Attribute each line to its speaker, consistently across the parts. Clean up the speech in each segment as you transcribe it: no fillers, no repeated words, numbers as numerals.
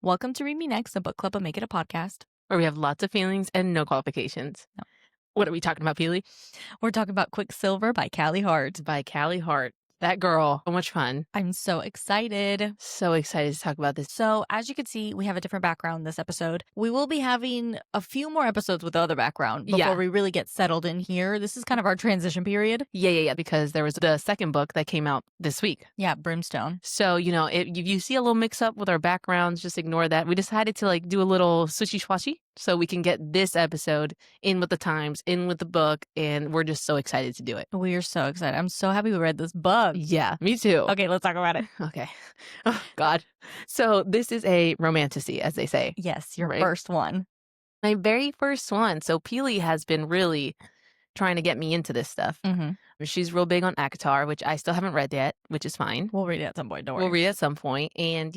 Speaker 1: Welcome to Read Me Next, the book club of Make It a Podcast.
Speaker 2: Where we have lots of feelings and no qualifications.
Speaker 1: No.
Speaker 2: What are we talking about, Pili?
Speaker 1: We're talking about Quicksilver by Callie Hart.
Speaker 2: By Callie Hart. That girl. So much fun.
Speaker 1: I'm so excited.
Speaker 2: So excited to talk about this.
Speaker 1: So, as you can see, we have a different background this episode. We will be having a few more episodes with the other background before we really get settled in here. This is kind of our transition period.
Speaker 2: Yeah. Because there was the second book that came out this week.
Speaker 1: Yeah, Brimstone.
Speaker 2: So, if you see a little mix up with our backgrounds, just ignore that. We decided to do a little switchy swatchy so we can get this episode in with the times, in with the book, and we're just so excited to do it.
Speaker 1: We are so excited. I'm so happy we read this book.
Speaker 2: Yeah, me too.
Speaker 1: Okay, let's talk about it.
Speaker 2: Okay. Oh, God. So this is a romantasy, as they say.
Speaker 1: Yes, your first one.
Speaker 2: My very first one. So Pili has been really trying to get me into this stuff.
Speaker 1: Mm-hmm.
Speaker 2: She's real big on ACOTAR, which I still haven't read yet, which is fine.
Speaker 1: We'll read it at some point, don't worry.
Speaker 2: We'll read it at some point. And,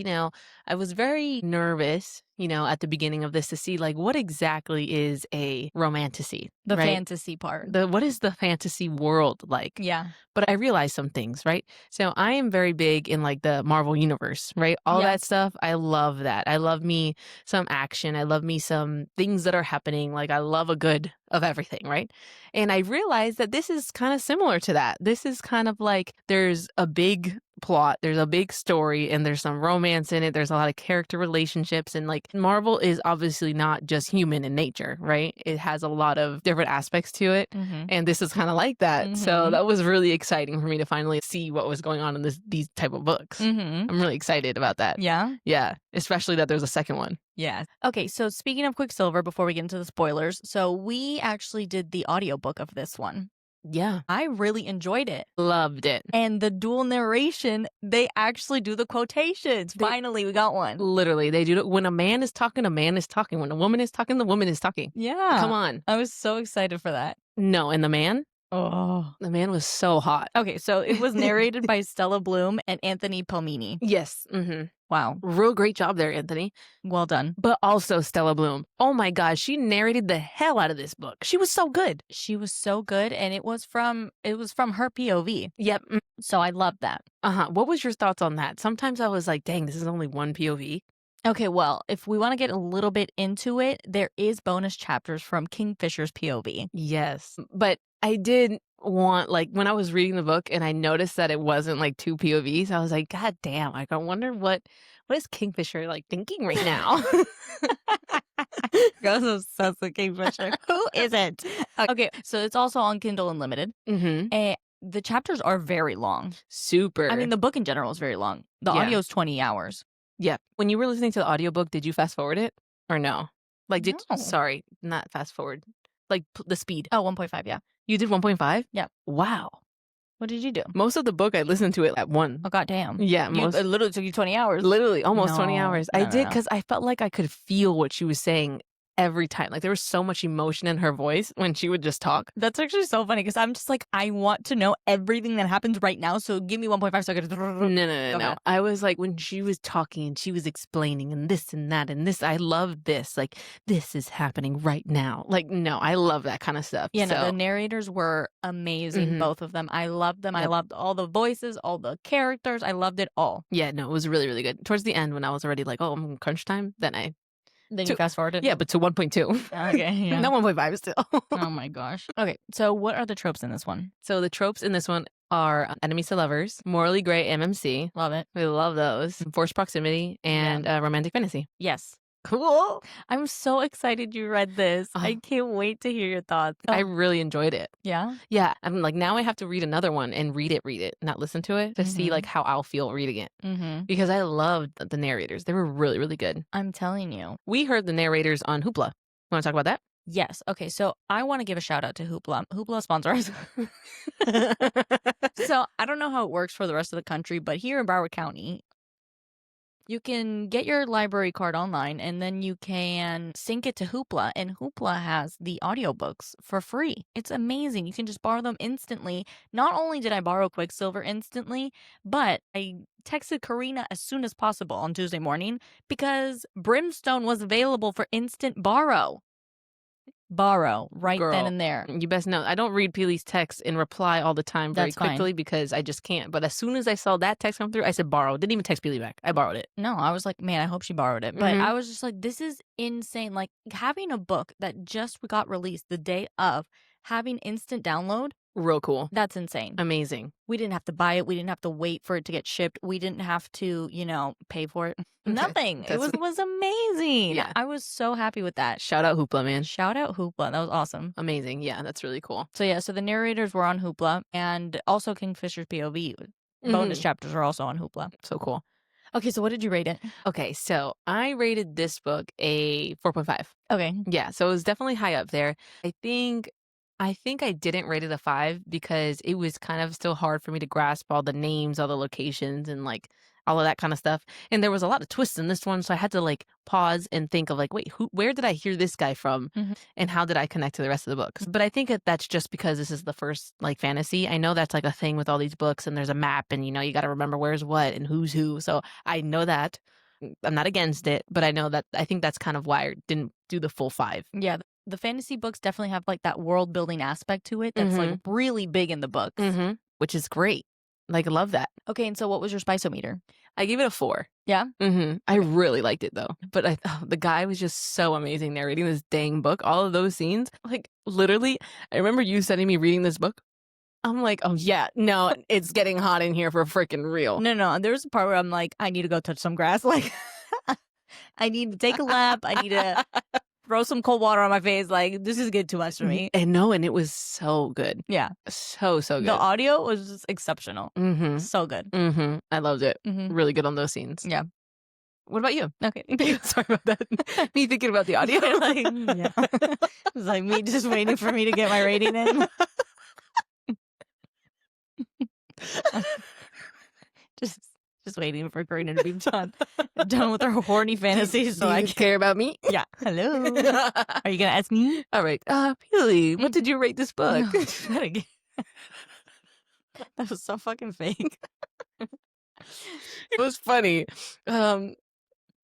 Speaker 2: I was very nervous, at the beginning of this to see, what exactly is a romantasy?
Speaker 1: The fantasy part.
Speaker 2: What is the fantasy world like?
Speaker 1: Yeah.
Speaker 2: But I realized some things, right? So I am very big in, the Marvel universe, right? All that stuff, I love that. I love me some action. I love me some things that are happening. I love a good of everything, right? And I realized that this is kind of similar to that. This is kind of there's a big plot, there's a big story, and there's some romance in it. There's a lot of character relationships, and Marvel is obviously not just human in nature, right? It has a lot of different aspects to it, and this is kind of like that. So that was really exciting for me to finally see what was going on in these type of books. I'm really excited about that. Yeah, especially that there's a second one.
Speaker 1: Yeah. Okay, so speaking of Quicksilver, before we get into the spoilers, so we actually did the audiobook of this one.
Speaker 2: Yeah.
Speaker 1: I really enjoyed it.
Speaker 2: Loved it.
Speaker 1: And the dual narration, they actually do the quotations. Finally, we got one.
Speaker 2: Literally, they do it. When a man is talking, a man is talking. When a woman is talking, the woman is talking.
Speaker 1: Yeah.
Speaker 2: Come on.
Speaker 1: I was so excited for that.
Speaker 2: No, and the man?
Speaker 1: Oh.
Speaker 2: The man was so hot.
Speaker 1: Okay, so it was narrated by Stella Bloom and Anthony Palmini.
Speaker 2: Yes. Mm-hmm.
Speaker 1: Wow.
Speaker 2: Real great job there, Anthony.
Speaker 1: Well done.
Speaker 2: But also Stella Bloom. Oh my God, she narrated the hell out of this book. She was so good.
Speaker 1: She was so good, and it was from her POV.
Speaker 2: Yep.
Speaker 1: So I love that.
Speaker 2: What was your thoughts on that? Sometimes I was like, dang, this is only one POV.
Speaker 1: Okay, well, if we want to get a little bit into it, there is bonus chapters from Kingfisher's POV.
Speaker 2: Yes. But I did want, when I was reading the book and I noticed that it wasn't two POVs, I was like, God damn, I wonder what is Kingfisher thinking right now?
Speaker 1: I was obsessed with Kingfisher. Who isn't? Okay, so it's also on Kindle Unlimited. And the chapters are very long.
Speaker 2: Super.
Speaker 1: I mean, the book in general is very long. The audio is 20 hours.
Speaker 2: Yeah. When you were listening to the audiobook, did you fast forward it or no?
Speaker 1: No.
Speaker 2: Sorry, not fast forward. The speed.
Speaker 1: Oh, 1.5, yeah.
Speaker 2: You did 1.5?
Speaker 1: Yeah.
Speaker 2: Wow.
Speaker 1: What did you do?
Speaker 2: Most of the book, I listened to it at 1.
Speaker 1: Oh, goddamn.
Speaker 2: Yeah.
Speaker 1: It literally took you 20 hours.
Speaker 2: Literally, almost 20 hours.
Speaker 1: No,
Speaker 2: I did because I felt like I could feel what she was saying every time. There was so much emotion in her voice when she would just talk.
Speaker 1: That's actually so funny because I'm just I want to know everything that happens right now. So give me 1.5 so I could.
Speaker 2: No. I was when she was talking and she was explaining and this and that and this. I love this. This is happening right now. No, I love that kind of stuff.
Speaker 1: Yeah, no, the narrators were amazing. Both of them. I loved them. Yep. I loved all the voices, all the characters. I loved it all.
Speaker 2: Yeah, no, it was really, really good. Towards the end when I was already I'm crunch time, then
Speaker 1: you fast forwarded?
Speaker 2: Yeah, but to 1.2.
Speaker 1: Okay, yeah.
Speaker 2: Not 1.5 still.
Speaker 1: Oh my gosh. Okay, so what are the tropes in this one?
Speaker 2: So the tropes in this one are enemies to lovers, morally gray MMC.
Speaker 1: Love it.
Speaker 2: We love those. Forced proximity and romantic fantasy.
Speaker 1: Yes.
Speaker 2: Cool.
Speaker 1: I'm so excited you read this. I can't wait to hear your thoughts.
Speaker 2: I really enjoyed it.
Speaker 1: Yeah?
Speaker 2: Yeah. I'm now I have to read another one and read it, not listen to it, to see how I'll feel reading it. Because I loved the narrators. They were really, really good.
Speaker 1: I'm telling you.
Speaker 2: We heard the narrators on Hoopla. Want to talk about that?
Speaker 1: Yes. Okay. So I want to give a shout out to Hoopla. Hoopla sponsors. So I don't know how it works for the rest of the country, but here in Broward County, you can get your library card online and then you can sync it to Hoopla, and Hoopla has the audiobooks for free. It's amazing. You can just borrow them instantly. Not only did I borrow Quicksilver instantly, but I texted Carina as soon as possible on Tuesday morning because Brimstone was available for instant borrow. borrow right
Speaker 2: Girl,
Speaker 1: then and there.
Speaker 2: you best know. I don't read Pili's texts and reply all the time very
Speaker 1: That's fine.
Speaker 2: quickly because I just can't. But as soon as I saw that text come through, I said borrow. Didn't even text Pili back. I borrowed it.
Speaker 1: No, I was like, man, I hope she borrowed it. But I was just like, this is insane. Like having a book that just got released the day of, having instant download.
Speaker 2: Real cool.
Speaker 1: That's insane.
Speaker 2: Amazing.
Speaker 1: We didn't have to buy it. We didn't have to wait for it to get shipped. We didn't have to, pay for it. Nothing. It was amazing.
Speaker 2: Yeah.
Speaker 1: I was so happy with that.
Speaker 2: Shout out Hoopla, man.
Speaker 1: Shout out Hoopla. That was awesome.
Speaker 2: Amazing. Yeah, that's really cool.
Speaker 1: So the narrators were on Hoopla, and also Kingfisher's POV. Bonus chapters are also on Hoopla.
Speaker 2: So cool.
Speaker 1: Okay, so what did you rate it?
Speaker 2: Okay, so I rated this book a 4.5.
Speaker 1: Okay.
Speaker 2: Yeah, so it was definitely high up there. I think I didn't rate it a 5 because it was kind of still hard for me to grasp all the names, all the locations, and like all of that kind of stuff. And there was a lot of twists in this one, so I had to like pause and think of like, wait, where did I hear this guy from, and how did I connect to the rest of the books? But I think that's just because this is the first like fantasy. I know that's like a thing with all these books, and there's a map, and you got to remember where's what and who's who. So I know that. I'm not against it, but I think that's kind of why I didn't do the full 5.
Speaker 1: Yeah. The fantasy books definitely have like that world building aspect to it that's like really big in the books.
Speaker 2: Which is great. Like, I love that.
Speaker 1: Okay, and so what was your spice-o-meter?
Speaker 2: I gave it a 4.
Speaker 1: Yeah?
Speaker 2: I really liked it, though. But the guy was just so amazing narrating this dang book. All of those scenes. Like, literally, I remember you sending me reading this book. I'm like, oh, yeah, no, it's getting hot in here for freaking real.
Speaker 1: No. There was a part where I'm like, I need to go touch some grass. Like, I need to take a lap. I need to throw some cold water on my face. Like, this is getting too much for me.
Speaker 2: And it was so good.
Speaker 1: Yeah.
Speaker 2: So good.
Speaker 1: The audio was just exceptional. So good.
Speaker 2: I loved it. Really good on those scenes.
Speaker 1: Yeah.
Speaker 2: What about you?
Speaker 1: Okay.
Speaker 2: Sorry about that. Me thinking about the audio.
Speaker 1: Yeah. It was like me just waiting for me to get my rating in. just waiting for Carina to be done with her horny fantasies.
Speaker 2: So I care about me.
Speaker 1: Yeah. Hello. Are you gonna ask me?
Speaker 2: All right. Pili, what did you rate this book?
Speaker 1: No, that again. That was so fucking fake.
Speaker 2: It was funny.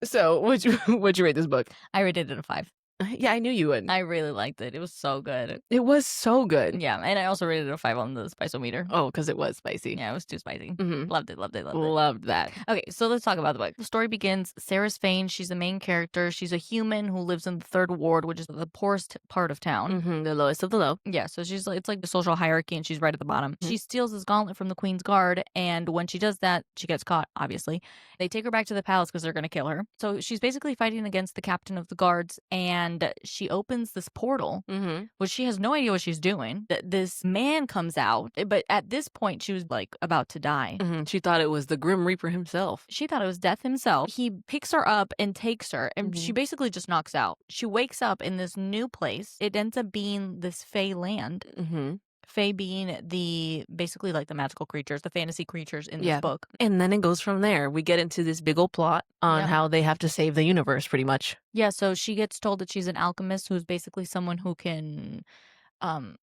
Speaker 2: So what'd you rate this book?
Speaker 1: I rated it a 5.
Speaker 2: Yeah, I knew you would.
Speaker 1: I really liked it. It was so good.
Speaker 2: It was so good.
Speaker 1: Yeah, and I also rated it a 5 on the spice-o-meter.
Speaker 2: Oh, because it was spicy.
Speaker 1: Yeah, it was too spicy.
Speaker 2: Mhm.
Speaker 1: Loved it.
Speaker 2: Loved that.
Speaker 1: Okay, so let's talk about the book. The story begins. Sarah's Fane. She's the main character. She's a human who lives in the 3rd ward, which is the poorest part of town.
Speaker 2: The lowest of the low.
Speaker 1: Yeah, so it's like the social hierarchy, and she's right at the bottom. She steals this gauntlet from the Queen's Guard, and when she does that, she gets caught, obviously. They take her back to the palace because they're going to kill her. So she's basically fighting against the captain of the guards, and she opens this portal, which she has no idea what she's doing. This man comes out, but at this point, she was like about to die.
Speaker 2: She thought it was the Grim Reaper himself.
Speaker 1: She thought it was Death himself. He picks her up and takes her, and she basically just knocks out. She wakes up in this new place. It ends up being this Fey land. Fae being basically like the magical creatures, the fantasy creatures in this book.
Speaker 2: And then it goes from there. We get into this big old plot on how they have to save the universe, pretty much.
Speaker 1: Yeah, so she gets told that she's an alchemist who's basically someone who can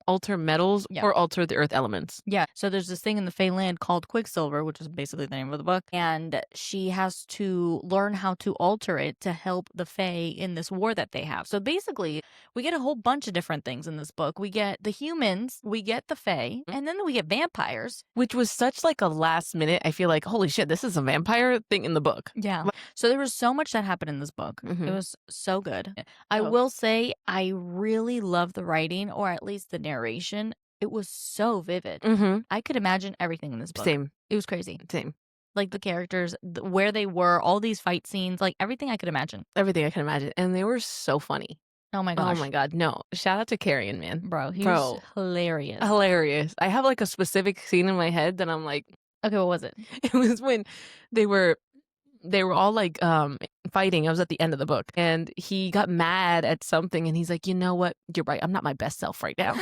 Speaker 2: alter metals or alter the earth elements.
Speaker 1: Yeah, so there's this thing in the Fey land called Quicksilver, which is basically the name of the book, and she has to learn how to alter it to help the Fey in this war that they have. So basically, we get a whole bunch of different things in this book. We get the humans, we get the Fey, and then we get vampires.
Speaker 2: Which was such like a last minute, I feel like, holy shit, this is a vampire thing in the book.
Speaker 1: Yeah. So there was so much that happened in this book. It was so good. I will say I really love the writing, or at least the narration. It was so vivid. I could imagine everything in this book.
Speaker 2: Same.
Speaker 1: It was crazy.
Speaker 2: Same.
Speaker 1: Like the characters, where they were, all these fight scenes, like everything I could imagine.
Speaker 2: Everything I can imagine. And they were so funny.
Speaker 1: Oh my gosh.
Speaker 2: Oh my God. No. Shout out to Carrie, man.
Speaker 1: Bro, he was hilarious.
Speaker 2: Hilarious. I have like a specific scene in my head that I'm like.
Speaker 1: Okay, what was it?
Speaker 2: It was when they were all like fighting. I was at the end of the book, and he got mad at something, and he's like, you know what? You're right. I'm not my best self right now.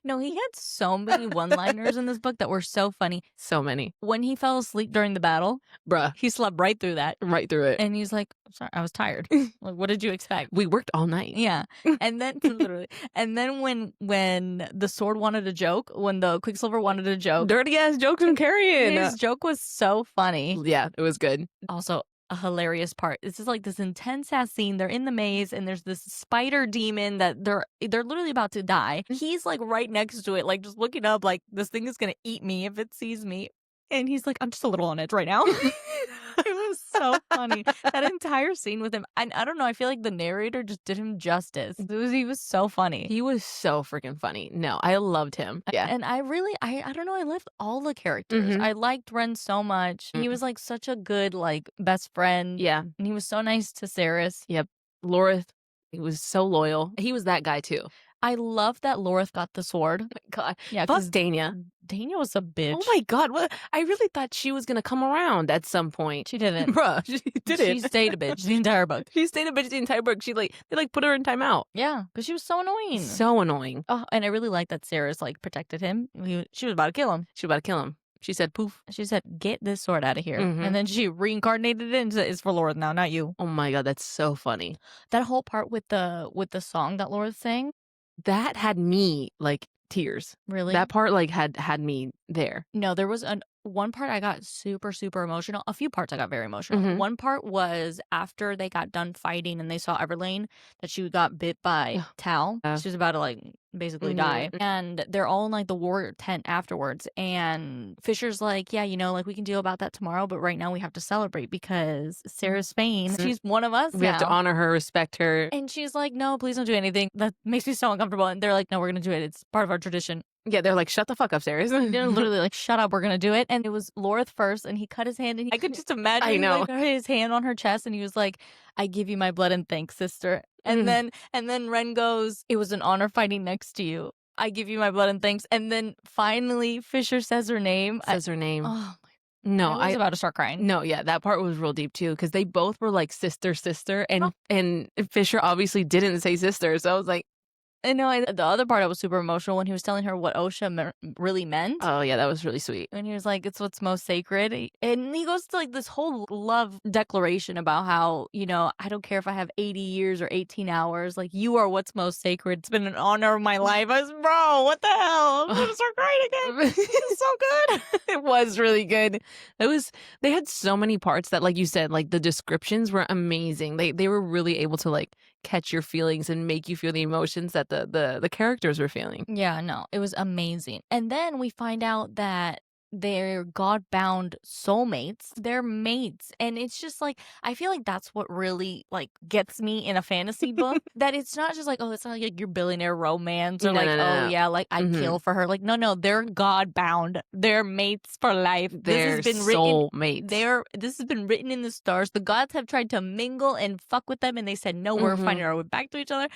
Speaker 1: No, he had so many one-liners in this book that were so funny.
Speaker 2: So many.
Speaker 1: When he fell asleep during the battle,
Speaker 2: bruh,
Speaker 1: he slept right through that.
Speaker 2: Right through it.
Speaker 1: And he's like, sorry, I was tired. Like, what did you expect?
Speaker 2: We worked all night.
Speaker 1: Yeah. And then literally, and then when the sword wanted a joke, when the Quicksilver wanted a joke,
Speaker 2: dirty ass jokes from Carrie.
Speaker 1: His joke was so funny.
Speaker 2: Yeah, it was good.
Speaker 1: Also, a hilarious part. This is like this intense ass scene. They're in the maze and there's this spider demon that they're literally about to die. He's like right next to it, like just looking up, like this thing is gonna eat me if it sees me. And he's like, I'm just a little on edge right now. It was so funny. That entire scene with him. I don't know. I feel like the narrator just did him justice. He was so funny.
Speaker 2: He was so freaking funny. No, I loved him. Yeah.
Speaker 1: And I really, I don't know. I loved all the characters. I liked Ren so much. He was like such a good, like, best friend.
Speaker 2: Yeah.
Speaker 1: And he was so nice to Saris.
Speaker 2: Yep. Lorith, he was so loyal. He was that guy too.
Speaker 1: I love that Lorith got the sword.
Speaker 2: Oh my God.
Speaker 1: Yeah,
Speaker 2: Fuck
Speaker 1: because
Speaker 2: Dania.
Speaker 1: Dania was a bitch.
Speaker 2: Oh my God. What? I really thought she was going to come around at some point.
Speaker 1: She didn't.
Speaker 2: Bruh, she didn't.
Speaker 1: She stayed a bitch the entire book.
Speaker 2: She stayed a bitch the entire book. They put her in timeout.
Speaker 1: Yeah, because she was so annoying.
Speaker 2: So annoying.
Speaker 1: Oh, and I really like that Saris, like, protected him. She was about to kill him.
Speaker 2: She was about to kill him. She said, poof.
Speaker 1: She said, get this sword out of here. And then she reincarnated it and said, it's for Lorith now, not you.
Speaker 2: Oh my God, that's so funny.
Speaker 1: That whole part with the song that Lorith sang.
Speaker 2: That had me, like, tears.
Speaker 1: Really?
Speaker 2: That part, like, had me there.
Speaker 1: No, there was one part I got super, super emotional. A few parts I got very emotional. One part was after they got done fighting and they saw Everlane, that she got bit by Tal. She was about to, like, basically die. And they're all in, like, the war tent afterwards. And Fisher's like, yeah, you know, like, we can deal about that tomorrow, but right now we have to celebrate because Sarah's Fane, she's one of us
Speaker 2: We have to honor her, respect her.
Speaker 1: And she's like, no, please don't do anything. That makes me so uncomfortable. And they're like, no, we're going to do it. It's part of our tradition.
Speaker 2: Yeah, they're like, shut the fuck up, Sarah.
Speaker 1: They're literally like, shut up, we're gonna do it. And it was Lorith first, and he cut his hand, and I could just imagine like, his hand on her chest, and he was like, I give you my blood and thanks, sister. And then Ren goes, it was an honor fighting next to you. I give you my blood and thanks. And then finally Fisher says her name. Oh my.
Speaker 2: No,
Speaker 1: I was about to start crying.
Speaker 2: No, yeah, that part was real deep too, because they both were like sister, and Fisher obviously didn't say sister, so I was like,
Speaker 1: I know. The other part I was super emotional when he was telling her what Osha really meant.
Speaker 2: Oh yeah, that was really sweet.
Speaker 1: And he was like, it's what's most sacred. And he goes to like this whole love declaration about how, you know, I don't care if I have 80 years or 18 hours. Like, you are what's most sacred. It's been an honor of my life. I was, bro, what the hell? I'm going to start crying again. It's so good.
Speaker 2: It was really good. They had so many parts that, like you said, like the descriptions were amazing. They were really able to like catch your feelings and make you feel the emotions that the characters were feeling.
Speaker 1: Yeah, no, it was amazing. And then we find out that they're God-bound soulmates. They're mates. And it's just like, I feel like that's what really like gets me in a fantasy book. That it's not just like, oh, it's not like your billionaire romance or no. Yeah, like I kill for her. Like, no, they're God-bound. They're mates for life.
Speaker 2: They're soulmates.
Speaker 1: This has been written in the stars. The gods have tried to mingle and fuck with them, and they said, no, we're finding our way back to each other.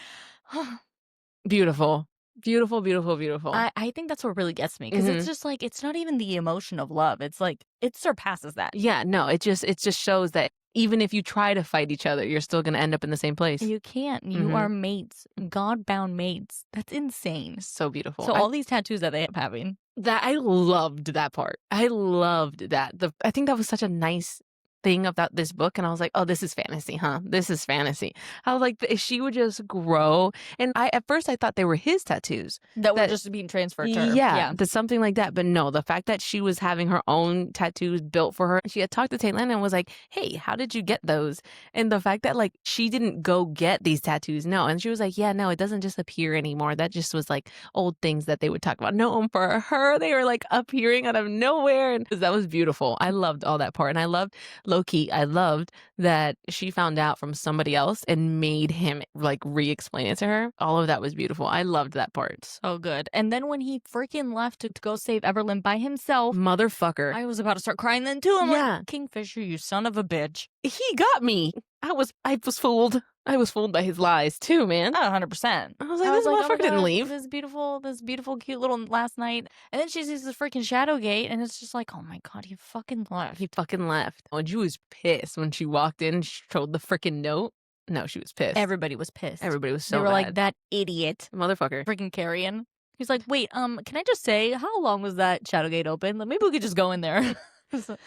Speaker 2: Beautiful. Beautiful, beautiful, beautiful.
Speaker 1: I think that's what really gets me, because it's just like, it's not even the emotion of love. It's like, it surpasses that.
Speaker 2: Yeah, no, it just shows that even if you try to fight each other, you're still going to end up in the same place.
Speaker 1: You can't. You are mates, God-bound mates. That's insane.
Speaker 2: So beautiful.
Speaker 1: So all these tattoos that they have having.
Speaker 2: That I loved that part. I loved that. I think that was such a nice thing about this book, and I was like, oh, this is fantasy, huh? This is fantasy. How like she would just grow, and at first I thought they were his tattoos
Speaker 1: that were just being transferred to her.
Speaker 2: Yeah, something like that. But no, the fact that she was having her own tattoos built for her, she had talked to Taylor and was like, hey, how did you get those? And the fact that like she didn't go get these tattoos, no, and she was like, yeah, no, it doesn't just appear anymore. That just was like old things that they would talk about. No, for her, they were like appearing out of nowhere, and that was beautiful. I loved all that part, and I loved low-key, I loved that she found out from somebody else and made him like re-explain it to her. All of that was beautiful. I loved that part.
Speaker 1: So good. And then when he freaking left to go save Everlyn by himself,
Speaker 2: motherfucker,
Speaker 1: I was about to start crying then too. I'm like, Kingfisher, you son of a bitch.
Speaker 2: He got me. I was fooled. I was fooled by his lies too, man.
Speaker 1: 100%.
Speaker 2: I was like, this motherfucker didn't leave.
Speaker 1: This beautiful, cute little last night. And then she sees this freaking shadow gate, and it's just like, oh my God, he fucking left.
Speaker 2: He fucking left. And she was pissed when she walked in and she showed the freaking note. No, she was pissed.
Speaker 1: Everybody was pissed.
Speaker 2: Everybody was so
Speaker 1: They were
Speaker 2: mad.
Speaker 1: like, that idiot.
Speaker 2: Motherfucker.
Speaker 1: Freaking Carrion. He's like, wait, can I just say, how long was that shadow gate open? Like, maybe we could just go in there.
Speaker 2: Shout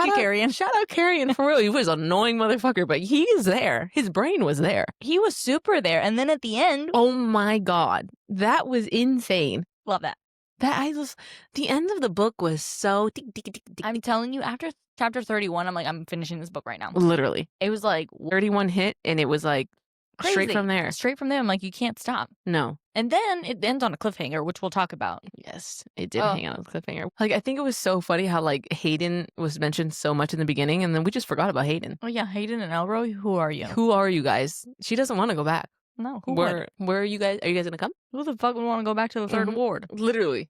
Speaker 2: out Carrion for real. He was an annoying motherfucker, but he's there. His brain was there.
Speaker 1: He was super there. And then at the end,
Speaker 2: oh my God, that was insane.
Speaker 1: Love that.
Speaker 2: The end of the book was so
Speaker 1: I'm telling you, after chapter 31, I'm like, I'm finishing this book right now.
Speaker 2: literally.
Speaker 1: It was like
Speaker 2: 31 hit and it was like straight from there.
Speaker 1: Straight from there. I'm like, you can't stop.
Speaker 2: No.
Speaker 1: And then it ends on a cliffhanger, which we'll talk about.
Speaker 2: Yes, it did hang out on a cliffhanger. Like, I think it was so funny how, like, Hayden was mentioned so much in the beginning, and then we just forgot about Hayden.
Speaker 1: Oh, yeah, Hayden and Elroy, who are you?
Speaker 2: Who are you guys? She doesn't want to go back.
Speaker 1: No, who would?
Speaker 2: Where are you guys? Are you guys going to come?
Speaker 1: Who the fuck would want to go back to the third ward?
Speaker 2: Literally.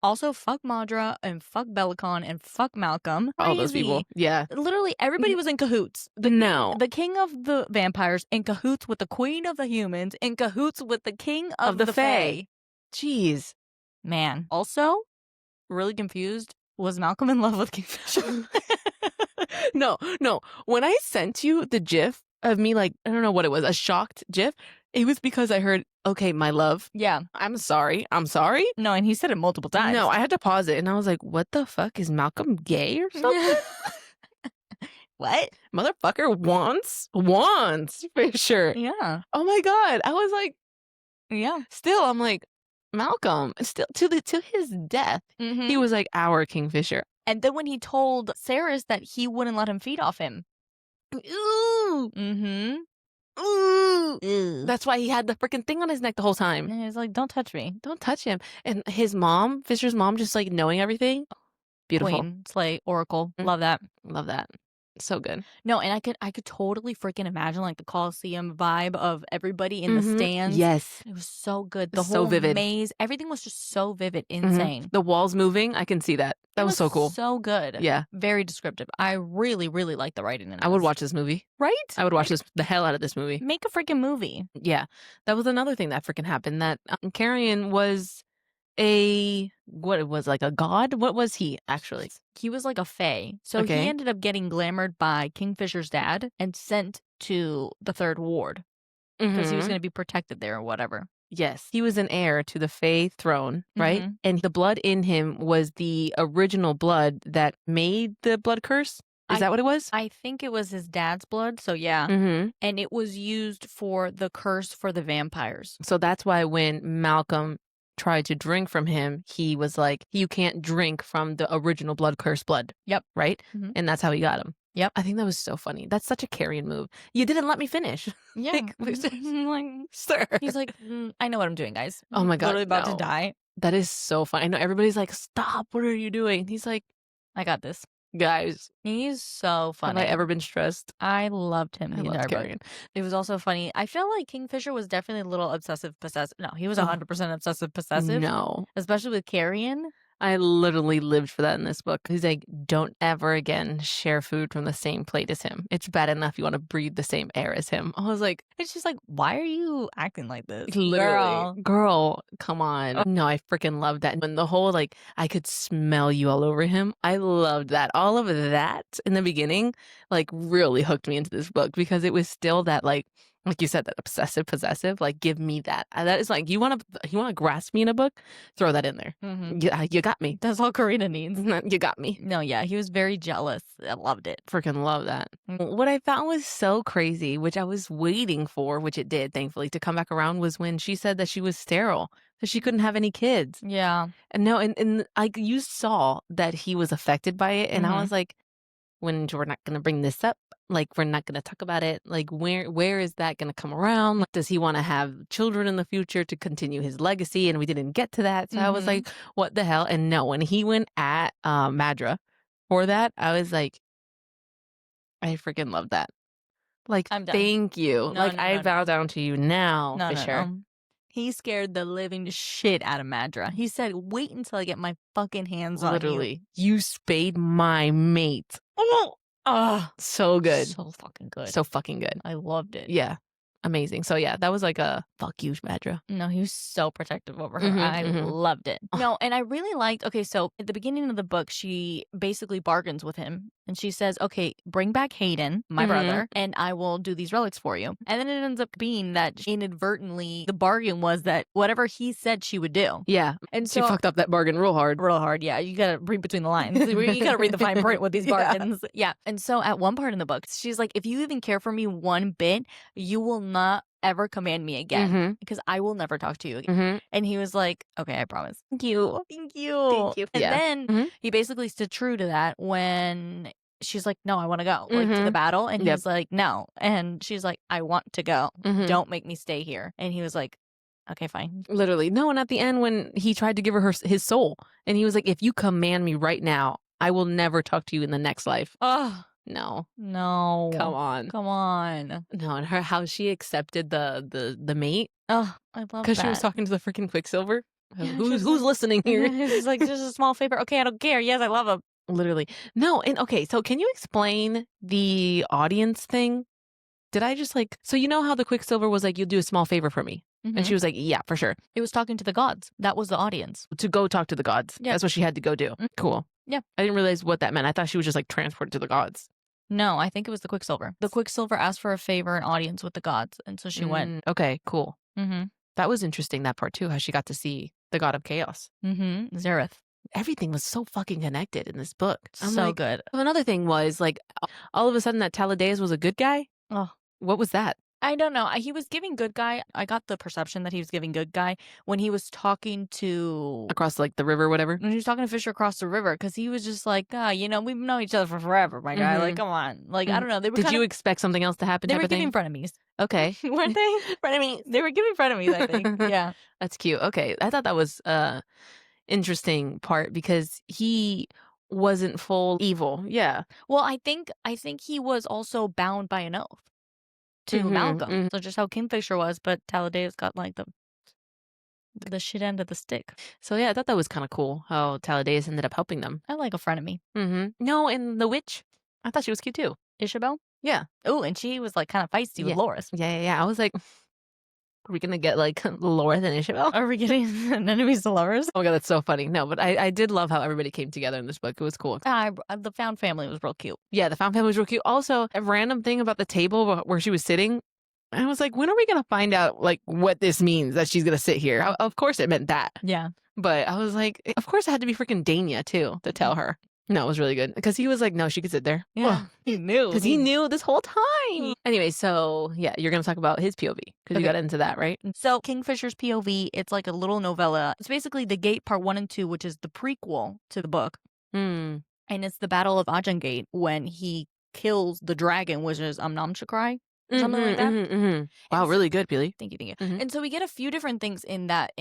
Speaker 1: Also, fuck Madra and fuck Belicon and fuck Malcolm.
Speaker 2: All those people. Yeah.
Speaker 1: Literally, everybody was in cahoots. The king of the vampires in cahoots with the queen of the humans, in cahoots with the king of the fae.
Speaker 2: Jeez.
Speaker 1: Man. Also, really confused. Was Malcolm in love with Kingfisher?
Speaker 2: No. When I sent you the gif of me, like, I don't know what it was, a shocked gif, it was because I heard, okay, my love.
Speaker 1: Yeah.
Speaker 2: I'm sorry.
Speaker 1: No, and he said it multiple times.
Speaker 2: No, I had to pause it and I was like, what the fuck? Is Malcolm gay or something?
Speaker 1: What?
Speaker 2: Motherfucker wants Fisher.
Speaker 1: Yeah.
Speaker 2: Oh my God. I was like,
Speaker 1: yeah.
Speaker 2: Still, I'm like, Malcolm, still to his death, he was like our Kingfisher.
Speaker 1: And then when he told Saris that he wouldn't let him feed off him.
Speaker 2: Ooh.
Speaker 1: Mm-hmm.
Speaker 2: Ooh. Ew. That's why he had the freaking thing on his neck the whole time.
Speaker 1: And he's like, don't touch me.
Speaker 2: Don't touch him. And his mom, Fisher's mom, just like knowing everything. Beautiful.
Speaker 1: Queen, Slay, Oracle. Love that.
Speaker 2: Love that. So good.
Speaker 1: No, and I could totally freaking imagine like the Coliseum vibe of everybody in the stands.
Speaker 2: Yes.
Speaker 1: It was so good. The
Speaker 2: so
Speaker 1: whole
Speaker 2: vivid.
Speaker 1: maze, everything was just so vivid, insane.
Speaker 2: The walls moving, I can see that. That was so cool.
Speaker 1: So good.
Speaker 2: Yeah.
Speaker 1: Very descriptive. I really, really like the writing in this.
Speaker 2: I would watch this movie.
Speaker 1: Right?
Speaker 2: I would watch the hell out of this movie.
Speaker 1: Make a freaking movie.
Speaker 2: Yeah. That was another thing that freaking happened, that Carrion was like a god? What was he actually?
Speaker 1: He was like a fae. So he ended up getting glamored by Kingfisher's dad and sent to the third ward because he was going to be protected there or whatever.
Speaker 2: Yes. He was an heir to the fae throne, right? And the blood in him was the original blood that made the blood curse. Is that what it was?
Speaker 1: I think it was his dad's blood. So yeah. And it was used for the curse for the vampires.
Speaker 2: So that's why when Malcolm tried to drink from him, he was like, you can't drink from the original blood curse blood.
Speaker 1: Yep.
Speaker 2: Right? And that's how he got him.
Speaker 1: Yep.
Speaker 2: I think that was so funny. That's such a Carrion move. You didn't let me finish.
Speaker 1: Yeah.
Speaker 2: like, sir.
Speaker 1: He's like, I know what I'm doing, guys.
Speaker 2: Oh my God.
Speaker 1: Literally about to die.
Speaker 2: That is so funny. I know everybody's like, stop. What are you doing? He's like,
Speaker 1: I got this.
Speaker 2: Guys,
Speaker 1: he's so funny.
Speaker 2: Have I ever been stressed?
Speaker 1: I loved him the entire book. It was also funny. I feel like Kingfisher was definitely a little obsessive possessive. No, he was 100% obsessive possessive.
Speaker 2: No.
Speaker 1: Especially with Carrion.
Speaker 2: I literally lived for that in this book. He's like, don't ever again share food from the same plate as him. It's bad enough you want to breathe the same air as him. I was like,
Speaker 1: it's just like, why are you acting like this?
Speaker 2: Literally. Girl, come on. No, I freaking loved that. And the whole, like, I could smell you all over him. I loved that. All of that in the beginning, like, really hooked me into this book because it was still that, like you said, that obsessive possessive, like, give me that. That is like, you want to grasp me in a book, throw that in there. You got me.
Speaker 1: That's all Carina needs.
Speaker 2: You got me.
Speaker 1: No, yeah, he was very jealous. I loved it.
Speaker 2: Freaking love that. What I found was so crazy, which I was waiting for, which it did, thankfully, to come back around, was when she said that she was sterile, that she couldn't have any kids.
Speaker 1: Yeah.
Speaker 2: And no, and like, you saw that he was affected by it, and I was like, when we're not going to bring this up, like, we're not going to talk about it, like, where is that going to come around? Like, does he want to have children in the future to continue his legacy? And we didn't get to that. So I was like, what the hell? And no, when he went at Madra for that, I was like, I freaking love that. Like, thank you.
Speaker 1: No,
Speaker 2: like, I bow down to you now, Fisher.
Speaker 1: No. He scared the living shit out of Madra. He said, wait until I get my fucking hands on you.
Speaker 2: Literally. You spayed my mate. Oh, so good.
Speaker 1: So fucking good.
Speaker 2: So fucking good.
Speaker 1: I loved it.
Speaker 2: Yeah. Amazing. So yeah, that was like a fuck you, Madra.
Speaker 1: No, he was so protective over her. I loved it. No, and I really liked, okay, so at the beginning of the book, she basically bargains with him. And she says, okay, bring back Hayden, my brother, and I will do these relics for you. And then it ends up being that inadvertently, the bargain was that whatever he said she would do.
Speaker 2: Yeah.
Speaker 1: And so
Speaker 2: she fucked up that bargain real hard.
Speaker 1: Real hard, yeah. You gotta read between the lines. You gotta read the fine print with these bargains. Yeah. And so at one part in the book, she's like, if you even care for me one bit, you will not ever command me again because I will never talk to you again. And he was like, okay, I promise. Thank you. Thank you.
Speaker 2: Thank you.
Speaker 1: And
Speaker 2: Yeah.
Speaker 1: then he basically stood true to that when she's like, no, I want to go like to the battle. And he's like, no. And she's like, I want to go. Don't make me stay here. And he was like, okay, fine.
Speaker 2: Literally. No, and at the end when he tried to give her his soul and he was like, if you command me right now, I will never talk to you in the next life.
Speaker 1: Oh,
Speaker 2: no.
Speaker 1: Come on.
Speaker 2: No, and how she accepted the mate.
Speaker 1: Oh, I love that.
Speaker 2: Because she was talking to the freaking Quicksilver.
Speaker 1: Yeah,
Speaker 2: who's listening here?
Speaker 1: It's like, just a small favor. Okay, I don't care. Yes, I love him.
Speaker 2: Literally. No, and okay, so can you explain the audience thing? Did I just like, so you know how the Quicksilver was like, you'll do a small favor for me? And she was like, yeah, for sure.
Speaker 1: It was talking to the gods. That was the audience.
Speaker 2: To go talk to the gods. Yeah. That's what she had to go do. Cool.
Speaker 1: Yeah.
Speaker 2: I didn't realize what that meant. I thought she was just like transported to the gods.
Speaker 1: No, I think it was the Quicksilver. The Quicksilver asked for a favor, an audience with the gods. And so she went.
Speaker 2: Okay, cool. That was interesting, that part too, how she got to see the god of chaos.
Speaker 1: Zareth.
Speaker 2: Everything was so fucking connected in this book.
Speaker 1: So good.
Speaker 2: Another thing was like, all of a sudden that Taladeus was a good guy.
Speaker 1: Oh,
Speaker 2: what was that?
Speaker 1: I don't know. He was giving good guy. I got the perception that he was giving good guy when he was talking to
Speaker 2: across like the river, or whatever.
Speaker 1: When he was talking to Fisher across the river, because he was just like, we've known each other for forever, my guy. Like, come on. Like, I don't know. They were
Speaker 2: Did you expect something else to happen?
Speaker 1: They were giving frenemies.
Speaker 2: Okay,
Speaker 1: weren't they? Frenemies. They were giving frenemies. I think. Yeah,
Speaker 2: that's cute. Okay, I thought that was interesting part because he wasn't full evil. Yeah.
Speaker 1: Well, I think he was also bound by an oath to Malcolm. So just how Kingfisher was, but Taladeus got like the shit end of the stick.
Speaker 2: So yeah, I thought that was kind of cool how Taladeus ended up helping them.
Speaker 1: I like a frenemy.
Speaker 2: No, and the witch, I thought she was cute too.
Speaker 1: Isabel?
Speaker 2: Yeah.
Speaker 1: Oh, and she was like kind of feisty with Loris.
Speaker 2: Yeah. I was like, are we gonna get like Loris and Isabel?
Speaker 1: Are we getting enemies to lovers?
Speaker 2: Oh my god, that's so funny. No, but I did love how everybody came together in this book. It was cool.
Speaker 1: The found family was real cute.
Speaker 2: Yeah, the found family was real cute. Also, a random thing about the table where she was sitting, I was like, when are we gonna find out like what this means that she's gonna sit here? Of course it meant that.
Speaker 1: Yeah.
Speaker 2: But I was like, of course it had to be freaking Dania too to tell her. No, it was really good. Because he was like, no, she could sit there.
Speaker 1: Yeah, he knew.
Speaker 2: Because he knew this whole time. Anyway, so yeah, you're going to talk about his POV. Because you got into that, right?
Speaker 1: So Kingfisher's POV, it's like a little novella. It's basically the Gate Part 1 and 2, which is the prequel to the book. And it's the Battle of Ajangate when he kills the dragon, which is Amnamshakrai. Something like that.
Speaker 2: Wow, really good, Pili.
Speaker 1: Thank you. And so we get a few different things in that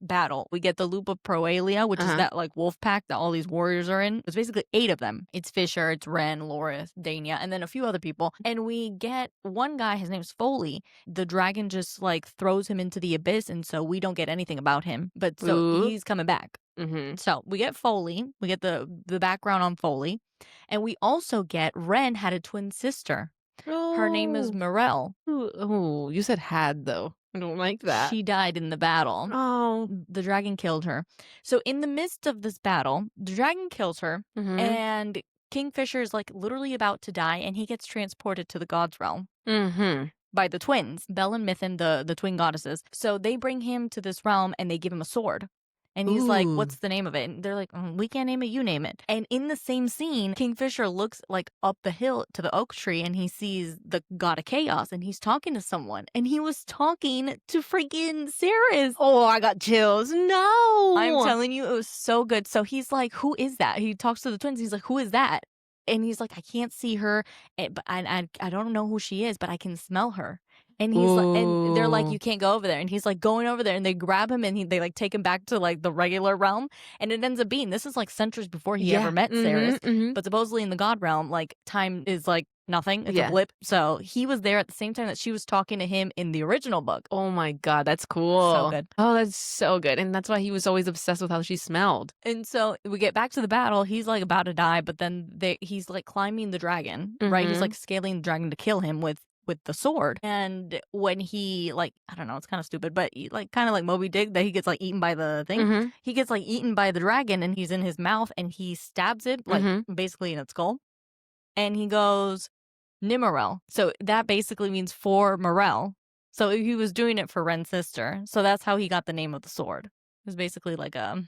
Speaker 1: battle. We get the Loop of Proalia, which is that like wolf pack that all these warriors are in. It's basically 8 of them. It's Fisher, it's Ren, Loris, Dania, and then a few other people. And we get one guy, his name's Foley. The dragon just like throws him into the abyss, and so we don't get anything about him. But so he's coming back. So we get Foley. We get the background on Foley. And we also get Ren had a twin sister. Her name is Morel.
Speaker 2: Oh, you said had, though. I don't like that.
Speaker 1: She died in the battle.
Speaker 2: Oh.
Speaker 1: The dragon killed her. So in the midst of this battle, the dragon kills her, and Kingfisher is like literally about to die, and he gets transported to the gods' realm. By the twins, Bel and Mithrin, the twin goddesses. So they bring him to this realm, and they give him a sword. And he's like, what's the name of it? And they're like, we can't name it, you name it. And in the same scene, Kingfisher looks like up the hill to the oak tree and he sees the god of chaos and he's talking to someone. And he was talking to freaking Ceres.
Speaker 2: Oh, I got chills. No.
Speaker 1: I'm telling you, it was so good. So he's like, who is that? He talks to the twins. He's like, who is that? And he's like, I can't see her. But I don't know who she is, but I can smell her. And he's like, and they're like, you can't go over there. And he's like going over there, and they grab him, and they like take him back to like the regular realm. And it ends up being, this is like centuries before he ever met Ceres. But supposedly in the god realm, like time is like nothing. It's a blip. So he was there at the same time that she was talking to him in the original book.
Speaker 2: Oh my god, that's cool.
Speaker 1: So good.
Speaker 2: Oh, that's so good. And that's why he was always obsessed with how she smelled.
Speaker 1: And so we get back to the battle. He's like about to die, but then he's like climbing the dragon, right? He's like scaling the dragon to kill him with the sword. And when he like, I don't know, it's kind of stupid, but he, like kind of like Moby Dick, that he gets like eaten by the thing. He gets like eaten by the dragon, and he's in his mouth, and he stabs it like basically in its skull. And he goes, Nimmerel. So that basically means for Morel. So he was doing it for Ren's sister. So that's how he got the name of the sword. It was basically like a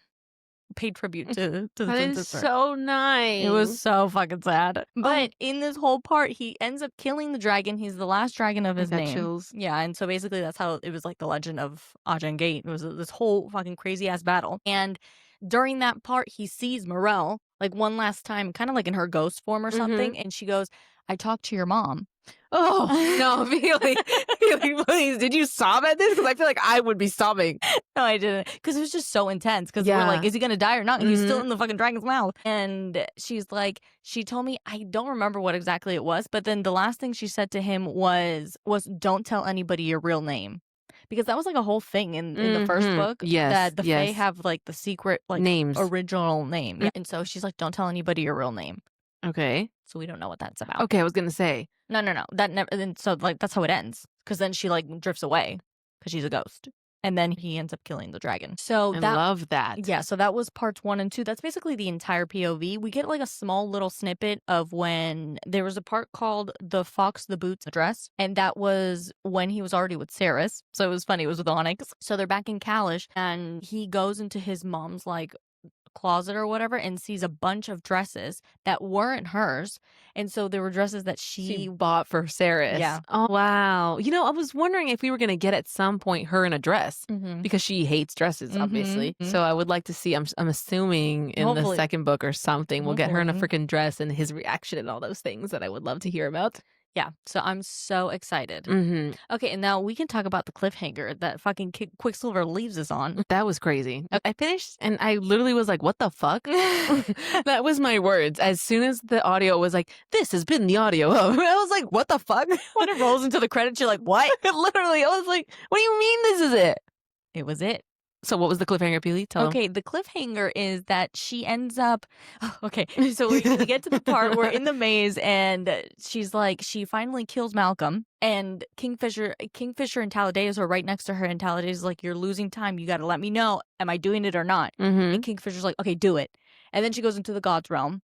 Speaker 1: paid tribute to the
Speaker 2: That
Speaker 1: twin
Speaker 2: is
Speaker 1: sister.
Speaker 2: so nice.
Speaker 1: It was so fucking sad. But in this whole part, he ends up killing the dragon. He's the last dragon of his
Speaker 2: got
Speaker 1: name.
Speaker 2: chills.
Speaker 1: Yeah, and so basically that's how it was like the legend of Aja Gate. It was this whole fucking crazy ass battle. And during that part, he sees Morel like one last time, kind of like in her ghost form or something. And she goes, I talked to your mom.
Speaker 2: Oh, no, Pili, please. Did you sob at this? Because I feel like I would be sobbing.
Speaker 1: No, I didn't. Because it was just so intense. Because we're
Speaker 2: Yeah.
Speaker 1: like, is he going to die or not? And he's still in the fucking dragon's mouth. And she's like, she told me, I don't remember what exactly it was. But then the last thing she said to him was don't tell anybody your real name. Because that was like a whole thing in the first book.
Speaker 2: Yes,
Speaker 1: That the
Speaker 2: yes.
Speaker 1: Fae have like the secret like
Speaker 2: Names.
Speaker 1: original name. Yeah. And so she's like, don't tell anybody your real name.
Speaker 2: Okay.
Speaker 1: So we don't know what that's about.
Speaker 2: Okay, I was gonna say.
Speaker 1: No. That never. And so like that's how it ends. Because then she like drifts away because she's a ghost, and then he ends up killing the dragon. So
Speaker 2: I love that.
Speaker 1: Yeah. So that was parts 1 and 2. That's basically the entire POV. We get like a small little snippet of when there was a part called the Fox the Boots Address, and that was when he was already with Ceres. So it was funny. It was with Onyx. So they're back in Kalish, and he goes into his mom's like closet or whatever and sees a bunch of dresses that weren't hers, and so there were dresses that she
Speaker 2: bought for Ceres.
Speaker 1: Yeah.
Speaker 2: Oh wow. You know, I was wondering if we were gonna get at some point her in a dress because she hates dresses, obviously. So I would like to see. I'm assuming in the second book or something we'll get her in a freaking dress and his reaction and all those things that I would love to hear about.
Speaker 1: Yeah, so I'm so excited. Okay, and now we can talk about the cliffhanger that fucking Quicksilver leaves us on.
Speaker 2: That was crazy. I finished and I literally was like, what the fuck? That was my words. As soon as the audio was like, this has been the audio of, I was like, what the fuck?
Speaker 1: When it rolls into the credits, you're like, what?
Speaker 2: Literally, I was like, what do you mean this is it?
Speaker 1: It was it.
Speaker 2: So what was the cliffhanger, Pili? Tell
Speaker 1: Okay, the cliffhanger is that she ends up... Okay, so we get to the part where in the maze and she's like, she finally kills Malcolm and Kingfisher and Talladega are right next to her and Talladega's like, you're losing time. You got to let me know. Am I doing it or not? And Kingfisher's like, okay, do it. And then she goes into the God's realm.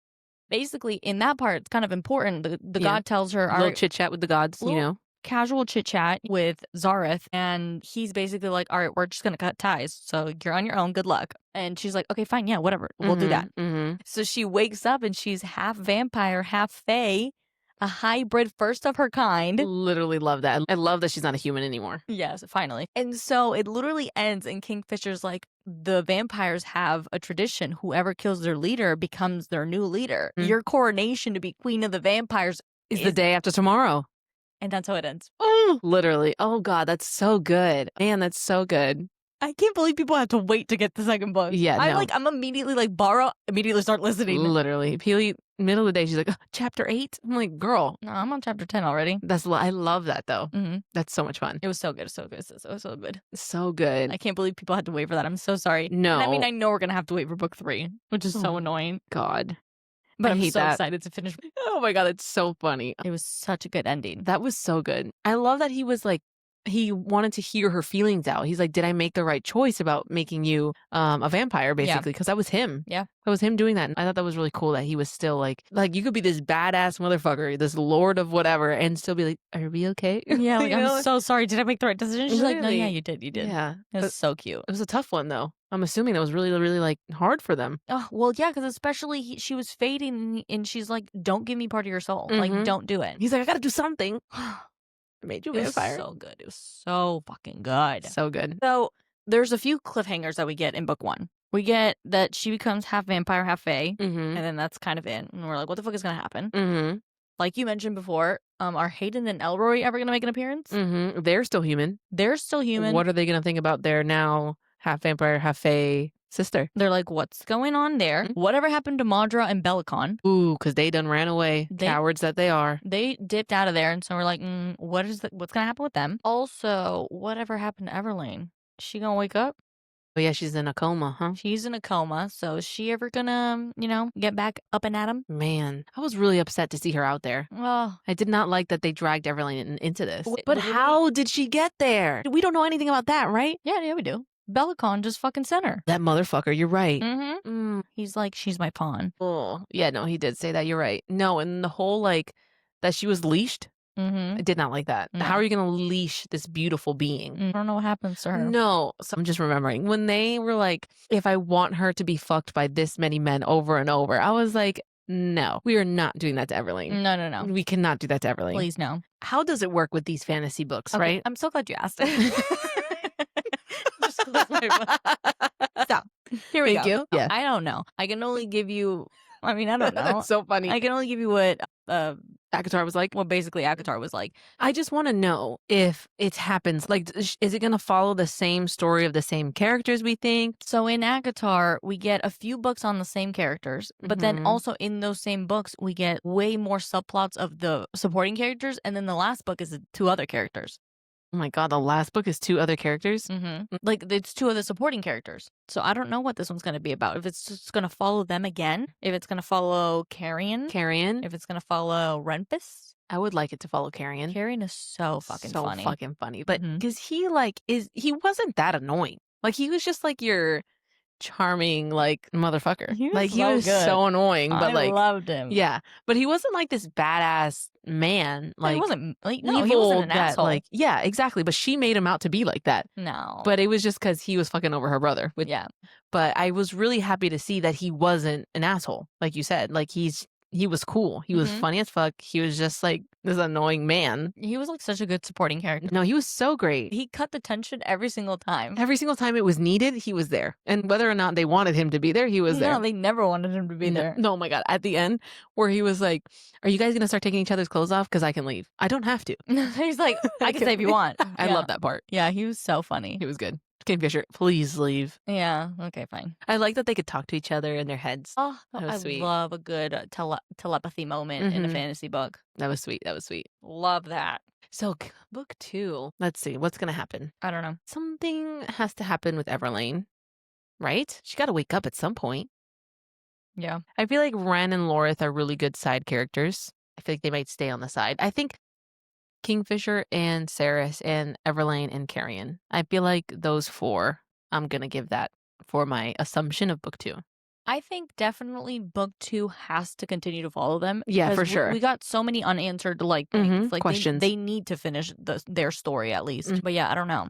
Speaker 1: Basically, in that part, it's kind of important. The God tells her...
Speaker 2: A little chit-chat with the gods, you know?
Speaker 1: Casual chit chat with Zareth, and he's basically like, all right, we're just gonna cut ties, so you're on your own, good luck. And she's like, okay, fine, yeah, whatever, we'll do that. So she wakes up and she's half vampire, half fae, a hybrid, first of her kind.
Speaker 2: Literally love that. I love that she's not a human anymore.
Speaker 1: Yes, finally. And so it literally ends and Kingfisher's like, the vampires have a tradition, whoever kills their leader becomes their new leader. Your coronation to be queen of the vampires
Speaker 2: is the day after tomorrow.
Speaker 1: And that's how it ends.
Speaker 2: Oh, literally. Oh, God, that's so good. Man, that's so good.
Speaker 1: I can't believe people have to wait to get the second book.
Speaker 2: Yeah,
Speaker 1: I'm immediately like, immediately start listening.
Speaker 2: Literally. Pili, middle of the day, she's like, chapter 8? I'm like, girl.
Speaker 1: No, I'm on chapter 10 already.
Speaker 2: I love that, though. That's so much fun.
Speaker 1: It was so good. So good. So good.
Speaker 2: So good.
Speaker 1: I can't believe people had to wait for that. I'm so sorry.
Speaker 2: No.
Speaker 1: And I mean, I know we're going to have to wait for book 3, which is so annoying.
Speaker 2: God.
Speaker 1: But I'm so excited to finish.
Speaker 2: Oh my God, it's so funny.
Speaker 1: It was such a good ending.
Speaker 2: That was so good. I love that he was like, he wanted to hear her feelings out. He's like, did I make the right choice about making you a vampire, basically? Because that was him.
Speaker 1: Yeah.
Speaker 2: That was him doing that. And I thought that was really cool that he was still like you could be this badass motherfucker, this lord of whatever, and still be like, are we okay?
Speaker 1: Yeah, like, I'm so sorry. Did I make the right decision? She's like, no, yeah, you did.
Speaker 2: Yeah.
Speaker 1: It was so cute.
Speaker 2: It was a tough one, though. I'm assuming that was really, really like hard for them.
Speaker 1: Oh, well, yeah, because especially she was fading and she's like, don't give me part of your soul. Like, don't do it.
Speaker 2: He's like, I got to do something. I made you a vampire.
Speaker 1: It was so good. It was so fucking good.
Speaker 2: So good.
Speaker 1: So there's a few cliffhangers that we get in book 1. We get that she becomes half vampire, half fae, and then that's kind of it. And we're like, what the fuck is going to happen? Like you mentioned before, are Hayden and Elroy ever going to make an appearance?
Speaker 2: They're still human.
Speaker 1: They're still human.
Speaker 2: What are they going to think about their now half vampire, half fae sister?
Speaker 1: They're like, what's going on there? Whatever happened to Madra and Bellicon?
Speaker 2: Ooh, because they done ran away. Cowards that they are.
Speaker 1: They dipped out of there, and so we're like, what's going to happen with them? Also, whatever happened to Everlane? Is she going to wake up?
Speaker 2: Oh, yeah, she's in a coma, huh?
Speaker 1: She's in a coma, so is she ever gonna, get back up and at him?
Speaker 2: Man, I was really upset to see her out there.
Speaker 1: Oh.
Speaker 2: I did not like that they dragged Everlane into this.
Speaker 1: But
Speaker 2: how did she get there? We don't know anything about that, right?
Speaker 1: Yeah, we do. Bellicon just fucking sent her.
Speaker 2: That motherfucker, you're right.
Speaker 1: He's like, she's my pawn.
Speaker 2: Oh, yeah, no, he did say that. You're right. No, and the whole, that she was leashed. I did not like that.
Speaker 1: No.
Speaker 2: How are you going to leash this beautiful being?
Speaker 1: I don't know what happens to her.
Speaker 2: No. So I'm just remembering when they were like, if I want her to be fucked by this many men over and over, I was like, no, we are not doing that to Everlane.
Speaker 1: No.
Speaker 2: We cannot do that to Everlane.
Speaker 1: Please, no.
Speaker 2: How does it work with these fantasy books,
Speaker 1: Okay,
Speaker 2: right?
Speaker 1: I'm so glad you asked. Just close my book. So, here we
Speaker 2: Thank
Speaker 1: go.
Speaker 2: you. Yeah.
Speaker 1: I don't know. I can only give you, I mean, I don't know.
Speaker 2: That's so funny.
Speaker 1: I can only give you what
Speaker 2: ACOTAR was like.
Speaker 1: what basically ACOTAR was like.
Speaker 2: I just want to know if it happens. Like, is it going to follow the same story of the same characters, we think?
Speaker 1: So in ACOTAR, we get a few books on the same characters, but then
Speaker 2: Mhm.
Speaker 1: also in those same books, we get way more subplots of the supporting characters, and then the last book is 2 other characters.
Speaker 2: Oh my God, the last book is 2 other characters?
Speaker 1: Like, it's 2 of the supporting characters. So I don't know what this one's going to be about. If it's just going to follow them again, if it's going to follow Carrion,
Speaker 2: Carrion?
Speaker 1: if it's going to follow Renpus.
Speaker 2: I would like it to follow Carrion.
Speaker 1: Carrion is so fucking funny.
Speaker 2: So fucking funny. But because he wasn't that annoying. Like, he was just like your charming, like, motherfucker.
Speaker 1: He was
Speaker 2: like, he
Speaker 1: so
Speaker 2: was
Speaker 1: good.
Speaker 2: so annoying. But
Speaker 1: I
Speaker 2: like,
Speaker 1: loved him.
Speaker 2: yeah. But he wasn't like this badass man. Like,
Speaker 1: he wasn't like,
Speaker 2: evil
Speaker 1: he wasn't an
Speaker 2: that,
Speaker 1: asshole.
Speaker 2: like, yeah, exactly. But she made him out to be like that.
Speaker 1: No.
Speaker 2: But it was just because he was fucking over her brother.
Speaker 1: Yeah.
Speaker 2: But I was really happy to see that he wasn't an asshole, like you said. Like, he was cool. He was funny as fuck. He was just like this annoying man.
Speaker 1: He was like such a good supporting character.
Speaker 2: No, he was so great.
Speaker 1: He cut the tension every single time.
Speaker 2: Every single time it was needed, he was there. And whether or not they wanted him to be there, he was there.
Speaker 1: No, they never wanted him to be there.
Speaker 2: No, oh my God. At the end, where he was like, are you guys going to start taking each other's clothes off? Because I can leave. I don't have to.
Speaker 1: He's like, I can say if you want.
Speaker 2: I love that part.
Speaker 1: Yeah, he was so funny.
Speaker 2: He was good. Kingfisher, please leave.
Speaker 1: Yeah, okay, fine.
Speaker 2: I like that they could talk to each other in their heads.
Speaker 1: Oh,
Speaker 2: that was
Speaker 1: I
Speaker 2: sweet.
Speaker 1: love a good telepathy moment in a fantasy book.
Speaker 2: That was sweet. That was sweet.
Speaker 1: Love that.
Speaker 2: So, book 2. Let's see. What's going to happen?
Speaker 1: I don't know.
Speaker 2: Something has to happen with Everlane, right? She got to wake up at some point.
Speaker 1: Yeah.
Speaker 2: I feel like Ren and Lorith are really good side characters. I feel like they might stay on the side. I think Kingfisher and Saris and Everlane and Carrion. I feel like those 4, I'm going to give that for my assumption of book 2.
Speaker 1: I think definitely book 2 has to continue to follow them.
Speaker 2: Yeah, for sure.
Speaker 1: We got so many unanswered like things. Like
Speaker 2: questions.
Speaker 1: They need to finish their story at least. But yeah, I don't know.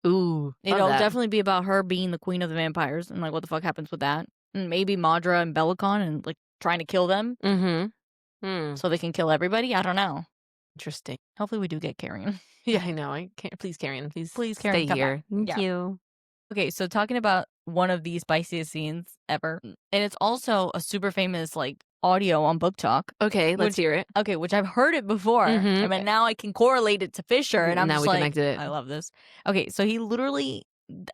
Speaker 2: Ooh.
Speaker 1: It'll definitely be about her being the queen of the vampires and like what the fuck happens with that. And maybe Madra and Belicon and like trying to kill them. So they can kill everybody. I don't know.
Speaker 2: Interesting.
Speaker 1: Hopefully we do get Carrion.
Speaker 2: Yeah, I know. I can't. Please, Carrion. Please
Speaker 1: Carrion,
Speaker 2: stay here.
Speaker 1: Thank you. Okay, so talking about one of the spiciest scenes ever, and it's also a super famous like audio on Book Talk.
Speaker 2: Okay, let's hear it.
Speaker 1: Okay, which I've heard it before, and now I can correlate it to Fisher, and I'm
Speaker 2: now
Speaker 1: just
Speaker 2: we
Speaker 1: like,
Speaker 2: connected it.
Speaker 1: I love this. Okay, so he literally,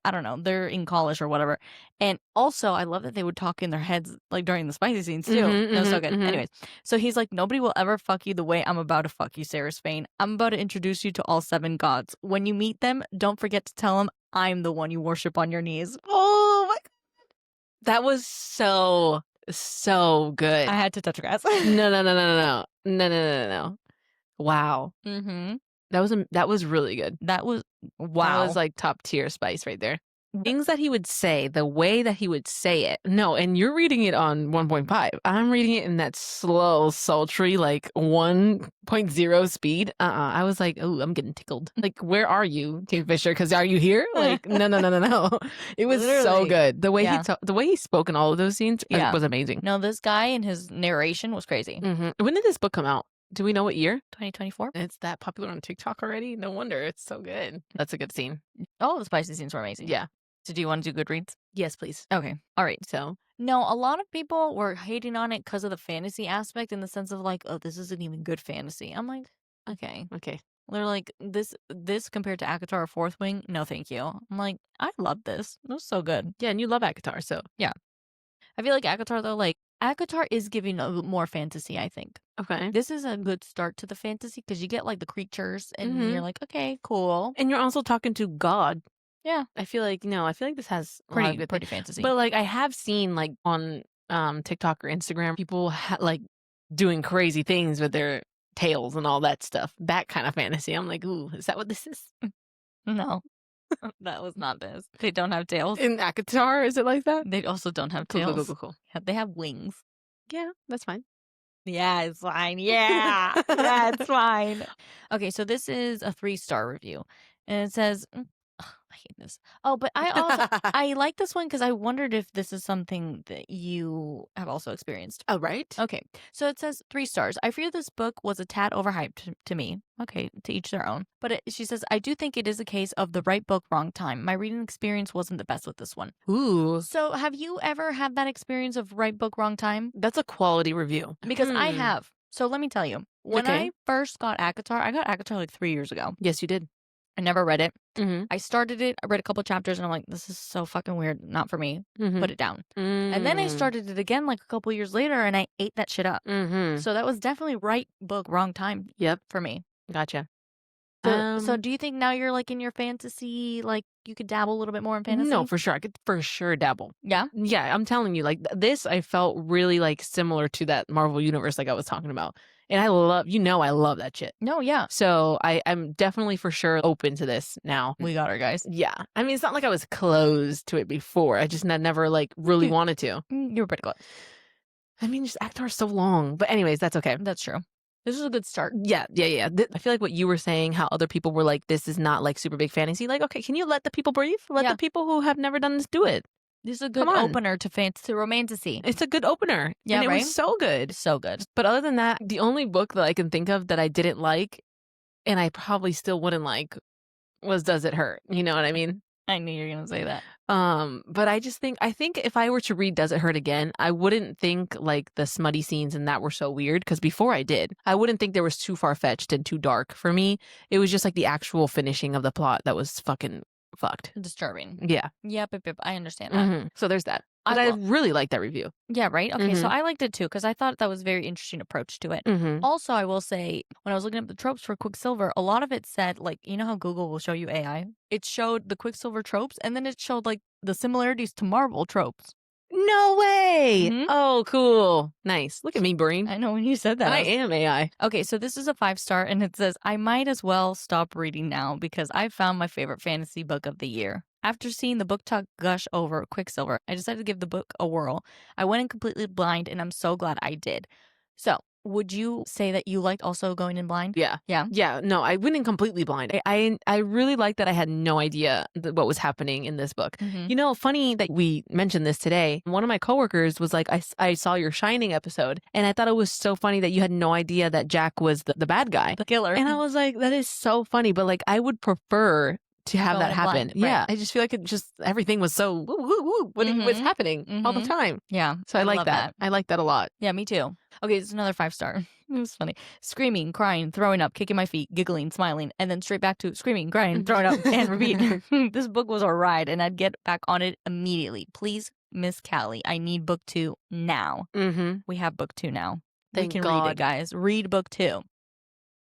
Speaker 1: I don't know, they're in college or whatever, and also I love that they would talk in their heads like during the spicy scenes too. That was so good. Anyways, so he's like, nobody will ever fuck you the way I'm about to fuck you, Sarah's Fane. I'm about to introduce you to all 7 gods. When you meet them, don't forget to tell them I'm the one you worship on your knees.
Speaker 2: Oh my God. That was so good.
Speaker 1: I had to touch grass.
Speaker 2: No. Wow. That was really good.
Speaker 1: That was wow.
Speaker 2: That was like top tier spice right there. Things that he would say, the way that he would say it. No, and you're reading it on 1.5. I'm reading it in that slow, sultry, like 1.0 speed. I was like, oh, I'm getting tickled. Like, where are you, Kingfisher? Because are you here? Like, no. It was so good. The way he spoke in all of those scenes was amazing.
Speaker 1: No, this guy and his narration was crazy.
Speaker 2: When did this book come out? Do we know what year?
Speaker 1: 2024.
Speaker 2: It's that popular on TikTok already? No wonder. It's so good. That's a good scene.
Speaker 1: All the spicy scenes were amazing.
Speaker 2: Yeah.
Speaker 1: So do you want to do Goodreads?
Speaker 2: Yes, please.
Speaker 1: Okay. All right.
Speaker 2: So,
Speaker 1: no, a lot of people were hating on it because of the fantasy aspect in the sense of like, oh, this isn't even good fantasy. I'm like, okay. They're like, this compared to ACOTAR or Fourth Wing, no thank you. I'm like, I love this. It was so good.
Speaker 2: Yeah, and you love ACOTAR, so.
Speaker 1: Yeah. I feel like ACOTAR, though, like, ACOTAR is giving a more fantasy, I think.
Speaker 2: Okay.
Speaker 1: This is a good start to the fantasy because you get like the creatures and you're like, okay, cool.
Speaker 2: And you're also talking to God.
Speaker 1: Yeah.
Speaker 2: I feel like this has
Speaker 1: pretty fantasy.
Speaker 2: But like I have seen like on TikTok or Instagram people like doing crazy things with their tails and all that stuff. That kind of fantasy. I'm like, ooh, is that what this is?
Speaker 1: No. That was not this. They don't have tails.
Speaker 2: In ACOTAR, is it like that?
Speaker 1: They also don't have tails.
Speaker 2: Cool.
Speaker 1: Yeah, they have wings.
Speaker 2: Yeah, that's fine.
Speaker 1: Yeah, it's fine. Yeah. Yeah, it's fine. Okay, so this is a 3-star review. And it says, ugh, I hate this. Oh, but I like this one because I wondered if this is something that you have also experienced.
Speaker 2: Oh, right?
Speaker 1: Okay, so it says 3 stars. I fear this book was a tad overhyped to me. Okay, to each their own. But she says, I do think it is a case of the right book, wrong time. My reading experience wasn't the best with this one.
Speaker 2: Ooh,
Speaker 1: So have you ever had that experience of right book, wrong time?
Speaker 2: that's a quality review.
Speaker 1: Because I have. So let me tell you, when
Speaker 2: Okay.
Speaker 1: I first got ACOTAR, I got ACOTAR like 3 years ago.
Speaker 2: Yes, you did.
Speaker 1: I never read it.
Speaker 2: Mhm.
Speaker 1: I started it, I read a couple chapters, and I'm like, this is so fucking weird. Not for me.
Speaker 2: Mhm.
Speaker 1: Put it down. And then I started it again like a couple years later, and I ate that shit up.
Speaker 2: Mhm.
Speaker 1: So that was definitely right book, wrong time
Speaker 2: Yep.
Speaker 1: for me.
Speaker 2: Gotcha.
Speaker 1: So do you think now you're like in your fantasy, like you could dabble a little bit more in fantasy?
Speaker 2: No, for sure. I could for sure dabble.
Speaker 1: Yeah?
Speaker 2: Yeah, I'm telling you, like this, I felt really like similar to that Marvel universe, like I was talking about, and I love, I love that shit.
Speaker 1: No, yeah.
Speaker 2: So I'm definitely for sure open to this now.
Speaker 1: We got her, guys.
Speaker 2: Yeah, I mean, it's not like I was closed to it before. I just never like really wanted to.
Speaker 1: You were pretty close.
Speaker 2: I mean, just ACOTAR is so long, but anyways, that's okay.
Speaker 1: That's true. This is a good start.
Speaker 2: Yeah. I feel like what you were saying, how other people were like, this is not like super big fantasy. Like, okay, can you let the people breathe? Let
Speaker 1: Yeah.
Speaker 2: the people who have never done this do it.
Speaker 1: This is a good
Speaker 2: Come on.
Speaker 1: opener to romantasy.
Speaker 2: It's a good opener.
Speaker 1: Yeah,
Speaker 2: and it
Speaker 1: right?
Speaker 2: was so good.
Speaker 1: So good.
Speaker 2: But other than that, the only book that I can think of that I didn't like, and I probably still wouldn't like, was Does It Hurt? You know what I mean?
Speaker 1: I knew you were gonna say that.
Speaker 2: But I think if I were to read Does It Hurt again, I wouldn't think like the smutty scenes and that were so weird, because before I did, I wouldn't think there was too far-fetched and too dark for me. It was just like the actual finishing of the plot that was fucking fucked.
Speaker 1: Disturbing.
Speaker 2: Yeah.
Speaker 1: Yep. I understand that.
Speaker 2: So there's that. But I really like that review.
Speaker 1: Yeah, right? Okay, so I liked it too because I thought that was a very interesting approach to it. Also, I will say, when I was looking up the tropes for Quicksilver, a lot of it said, like, you know how Google will show you AI? It showed the Quicksilver tropes, and then it showed, like, the similarities to Marvel tropes.
Speaker 2: No way!
Speaker 1: Mhm.
Speaker 2: Oh, cool. Nice. Look at me, brain.
Speaker 1: I know when you said that.
Speaker 2: I am AI.
Speaker 1: Okay, so this is a 5-star, and it says, I might as well stop reading now because I found my favorite fantasy book of the year. After seeing the book talk gush over Quicksilver, I decided to give the book a whirl. I went in completely blind, and I'm so glad I did. So, would you say that you liked also going in blind?
Speaker 2: Yeah.
Speaker 1: Yeah?
Speaker 2: Yeah, no, I went in completely blind. I really like that I had no idea what was happening in this book.
Speaker 1: Mhm.
Speaker 2: You know, funny that we mentioned this today. One of my coworkers was like, I saw your Shining episode, and I thought it was so funny that you had no idea that Jack was the bad guy.
Speaker 1: The killer.
Speaker 2: And I was like, that is so funny, but like I would prefer to have
Speaker 1: Go
Speaker 2: that
Speaker 1: in
Speaker 2: happen.
Speaker 1: blind,
Speaker 2: Yeah,
Speaker 1: right.
Speaker 2: I just feel like everything was so woo, woo, woo, what's happening all the time.
Speaker 1: Yeah.
Speaker 2: So I like
Speaker 1: love
Speaker 2: that. I like that a lot.
Speaker 1: Yeah, me too. Okay, it's another 5-star. It was funny. Screaming, crying, throwing up, kicking my feet, giggling, smiling, and then straight back to screaming, crying, throwing up, and repeat. This book was a ride, and I'd get back on it immediately. Please, Miss Callie, I need book 2 now. We have book 2 now.
Speaker 2: Thank
Speaker 1: we can read
Speaker 2: God.
Speaker 1: it, guys. Read book 2.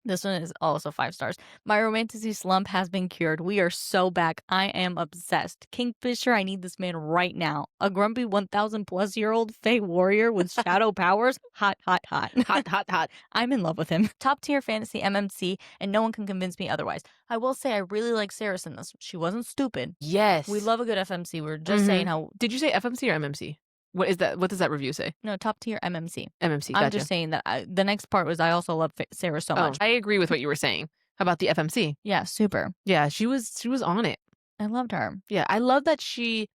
Speaker 1: This one is also 5 stars. My romantasy slump has been cured. We are so back. I am obsessed. Kingfisher, I need this man right now. A grumpy 1,000-plus-year-old Fey warrior with shadow powers. Hot, hot, hot.
Speaker 2: Hot, hot, hot.
Speaker 1: I'm in love with him. Top tier fantasy MMC, and no one can convince me otherwise. I will say I really like Saris in this. She wasn't stupid.
Speaker 2: Yes.
Speaker 1: We love a good FMC. We were just saying how...
Speaker 2: Did you say FMC or MMC? What is that? What does that review say?
Speaker 1: No, top tier MMC.
Speaker 2: MMC. Gotcha.
Speaker 1: I'm just saying that the next part was I also love Sarah so much.
Speaker 2: I agree with what you were saying about the FMC.
Speaker 1: Yeah, super.
Speaker 2: Yeah, she was on it.
Speaker 1: I loved her.
Speaker 2: Yeah, I love that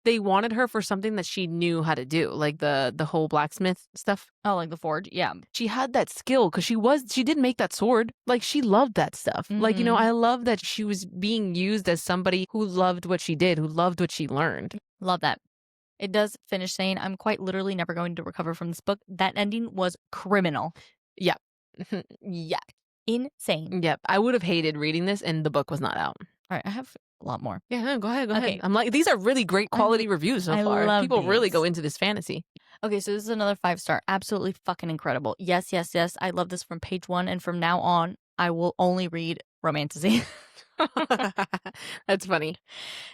Speaker 2: they wanted her for something that she knew how to do, like the whole blacksmith stuff.
Speaker 1: Oh, like the forge? Yeah.
Speaker 2: She had that skill because she did make that sword. Like, she loved that stuff. Like, I love that she was being used as somebody who loved what she did, who loved what she learned.
Speaker 1: Love that. It does finish saying, I'm quite literally never going to recover from this book. That ending was criminal.
Speaker 2: Yeah. Yeah.
Speaker 1: Insane.
Speaker 2: Yep. I would have hated reading this and the book was not out.
Speaker 1: All right, I have a lot more.
Speaker 2: Yeah, no, go ahead.
Speaker 1: Okay.
Speaker 2: I'm like, these are really great quality reviews so
Speaker 1: I
Speaker 2: far.
Speaker 1: love
Speaker 2: People really
Speaker 1: these.
Speaker 2: go into this fantasy.
Speaker 1: Okay, so this is another 5-star. Absolutely fucking incredible. Yes, yes, yes. I love this from page 1, and from now on, I will only read romantasy.
Speaker 2: That's funny.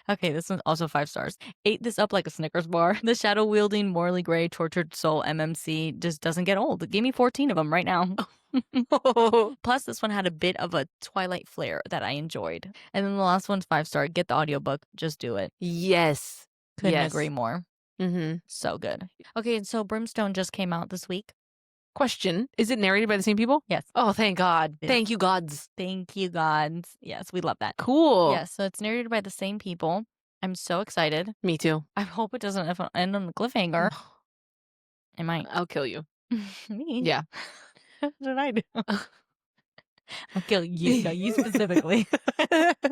Speaker 1: Okay, this one's also 5 stars. Ate this up like a Snickers bar. The shadow-wielding, morally gray, tortured soul MMC just doesn't get old. Give me 14 of them right now. Plus, this one had a bit of a Twilight flair that I enjoyed. And then the last one's 5-star. Get the audiobook. Just do it.
Speaker 2: Yes.
Speaker 1: Couldn't
Speaker 2: Yes.
Speaker 1: agree more.
Speaker 2: Mm-hmm.
Speaker 1: So good. Okay, so Brimstone just came out this week.
Speaker 2: Question, is it narrated by the same people?
Speaker 1: Yes.
Speaker 2: Oh, thank God.
Speaker 1: Yes.
Speaker 2: Thank you, gods.
Speaker 1: Thank you, gods. Yes, we love that.
Speaker 2: Cool.
Speaker 1: Yes, so it's narrated by the same people. I'm so excited.
Speaker 2: Me too.
Speaker 1: I hope it doesn't end on a cliffhanger. It might.
Speaker 2: I'll kill you.
Speaker 1: Me?
Speaker 2: Yeah.
Speaker 1: What did I do? I'll kill you. No, you specifically.
Speaker 2: But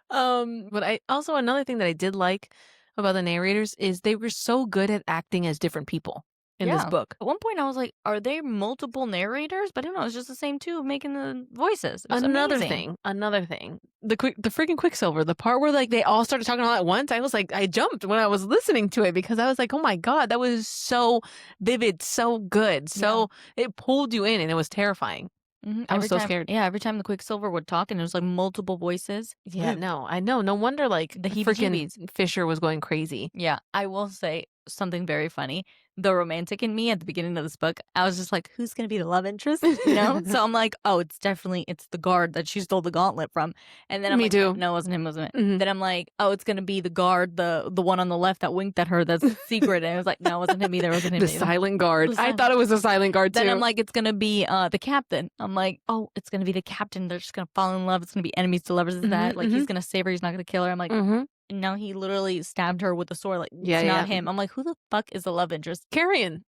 Speaker 2: I also, another thing that I did like about the narrators is they were so good at acting as different people in this book.
Speaker 1: At one point I was like, are there multiple narrators? But I don't know, it's just the same two making the voices. It was
Speaker 2: Another
Speaker 1: amazing.
Speaker 2: thing. The freaking Quicksilver, the part where like they all started talking all at once, I was like, I jumped when I was listening to it because I was like, oh my God, that was so vivid, so good. So it pulled you in and it was terrifying. I was so scared.
Speaker 1: Yeah, every time the Quicksilver would talk and it was like multiple voices.
Speaker 2: Yeah, no, I know. No wonder like
Speaker 1: The
Speaker 2: freaking
Speaker 1: heebie-jeebies.
Speaker 2: Fisher was going crazy.
Speaker 1: Yeah, I will say something very funny. The romantic in me at the beginning of this book, I was just like, who's going to be the love interest? You know? So I'm like, oh, it's the guard that she stole the gauntlet from. And then I'm
Speaker 2: Me
Speaker 1: like,
Speaker 2: too.
Speaker 1: no, it wasn't him, wasn't it?
Speaker 2: Mhm.
Speaker 1: Then I'm like, oh, it's going to be the guard, the one on the left that winked at her that's secret. And I was like, no, it wasn't him either. It wasn't him
Speaker 2: The
Speaker 1: either.
Speaker 2: silent guard.
Speaker 1: The
Speaker 2: I thought it was a silent guard too.
Speaker 1: Then I'm like, it's going to be the captain. I'm like, oh, it's going to be the captain. They're just going to fall in love. It's going to be enemies to lovers. Is that like he's going to save her? He's not going to kill her. I'm like, no, he literally stabbed her with a sword. Like, it's not him. I'm like, who the fuck is the love interest?
Speaker 2: Carrion.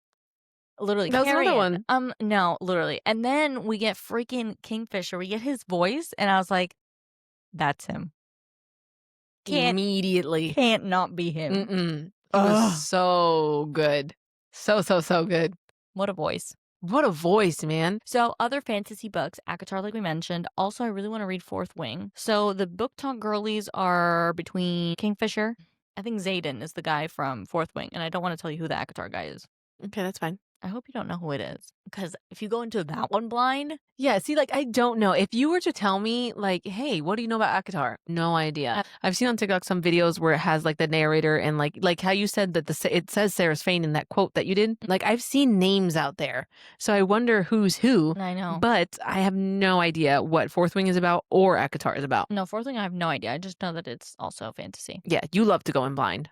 Speaker 1: Literally,
Speaker 2: that was another one.
Speaker 1: No, literally. And then we get freaking Kingfisher. We get his voice, and I was like, that's him.
Speaker 2: Immediately.
Speaker 1: Can't not be him.
Speaker 2: It was so good. So good.
Speaker 1: What a voice.
Speaker 2: What a voice, man.
Speaker 1: So other fantasy books, ACOTAR, like we mentioned. Also, I really want to read Fourth Wing. So the book talk girlies are between Kingfisher. I think Xaden is the guy from Fourth Wing, and I don't want to tell you who the ACOTAR guy is.
Speaker 2: Okay, that's fine.
Speaker 1: I hope you don't know who it is. Because if you go into that one blind.
Speaker 2: Yeah, see, like, I don't know. If you were to tell me, like, hey, what do you know about ACOTAR? No idea. I've seen on TikTok some videos where it has, like, the narrator and, like how you said that it says Sarah's Fane in that quote that you did. Like, I've seen names out there. So I wonder who's who.
Speaker 1: I know.
Speaker 2: But I have no idea what Fourth Wing is about or ACOTAR is about.
Speaker 1: No, Fourth Wing, I have no idea. I just know that it's also fantasy.
Speaker 2: Yeah, you love to go in blind.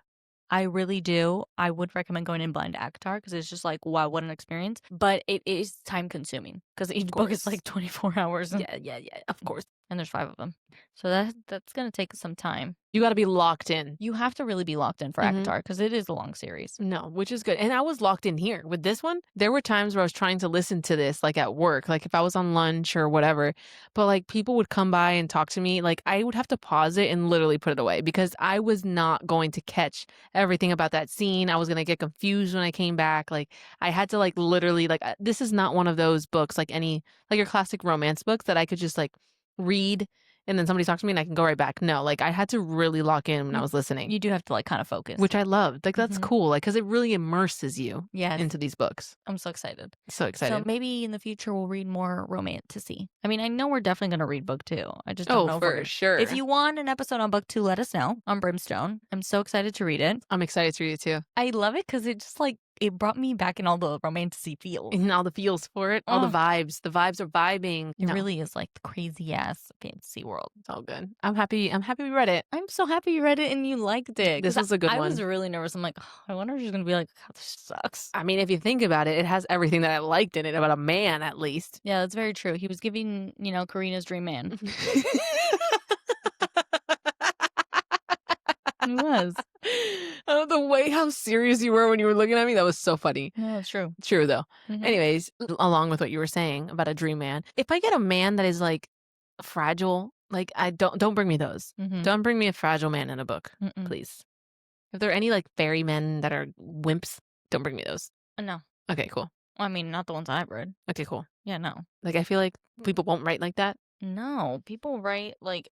Speaker 1: I really do. I would recommend going in blind to ACOTAR because it's just like, wow, what an experience. But it is time consuming because each book is like 24 hours.
Speaker 2: Yeah, of course.
Speaker 1: And there's 5 of them. So that's going to take some time.
Speaker 2: You got to be locked in.
Speaker 1: You have to really be locked in for ACOTAR because it is a long series.
Speaker 2: No, which is good. And I was locked in here. With this one, there were times where I was trying to listen to this, like at work, like if I was on lunch or whatever. But like people would come by and talk to me. Like I would have to pause it and literally put it away because I was not going to catch everything about that scene. I was going to get confused when I came back. Like I had to like literally like this is not one of those books like your classic romance books that I could just like read and then somebody talks to me and I can go right back. No, like I had to really lock in when I was listening.
Speaker 1: You do have to like kind of focus.
Speaker 2: Which I loved. Like that's cool. Like because it really immerses you into these books.
Speaker 1: I'm so excited.
Speaker 2: So excited.
Speaker 1: So maybe in the future we'll read more romantasy. I mean, I know we're definitely going to read book 2. I just don't know.
Speaker 2: For sure.
Speaker 1: If you want an episode on book 2, let us know on Brimstone. I'm so excited to read it.
Speaker 2: I'm excited to read it too.
Speaker 1: I love it because it just like it brought me back in all the romantasy feels.
Speaker 2: And all the feels for it. All the vibes. The vibes are vibing.
Speaker 1: It really is like the crazy ass fantasy world.
Speaker 2: It's all good. I'm happy we read it.
Speaker 1: I'm so happy you read it and you liked it.
Speaker 2: This was a good one.
Speaker 1: I was really nervous. I'm like, oh, I wonder if she's going to be like, oh, this sucks.
Speaker 2: I mean, if you think about it, it has everything that I liked in it about a man at least.
Speaker 1: Yeah, that's very true. He was giving, Karina's dream man. He was.
Speaker 2: The way how serious you were when you were looking at me, that was so funny.
Speaker 1: Yeah, that's true.
Speaker 2: True, though. Anyways, along with what you were saying about a dream man, if I get a man that is, like, fragile, like, I don't bring me those. Don't bring me a fragile man in a book, please. If there are any, like, fairy men that are wimps, don't bring me those.
Speaker 1: No.
Speaker 2: Okay, cool.
Speaker 1: I mean, not the ones I've read.
Speaker 2: Okay, cool.
Speaker 1: Yeah, no.
Speaker 2: Like, I feel like people won't write like that.
Speaker 1: No, people write, like...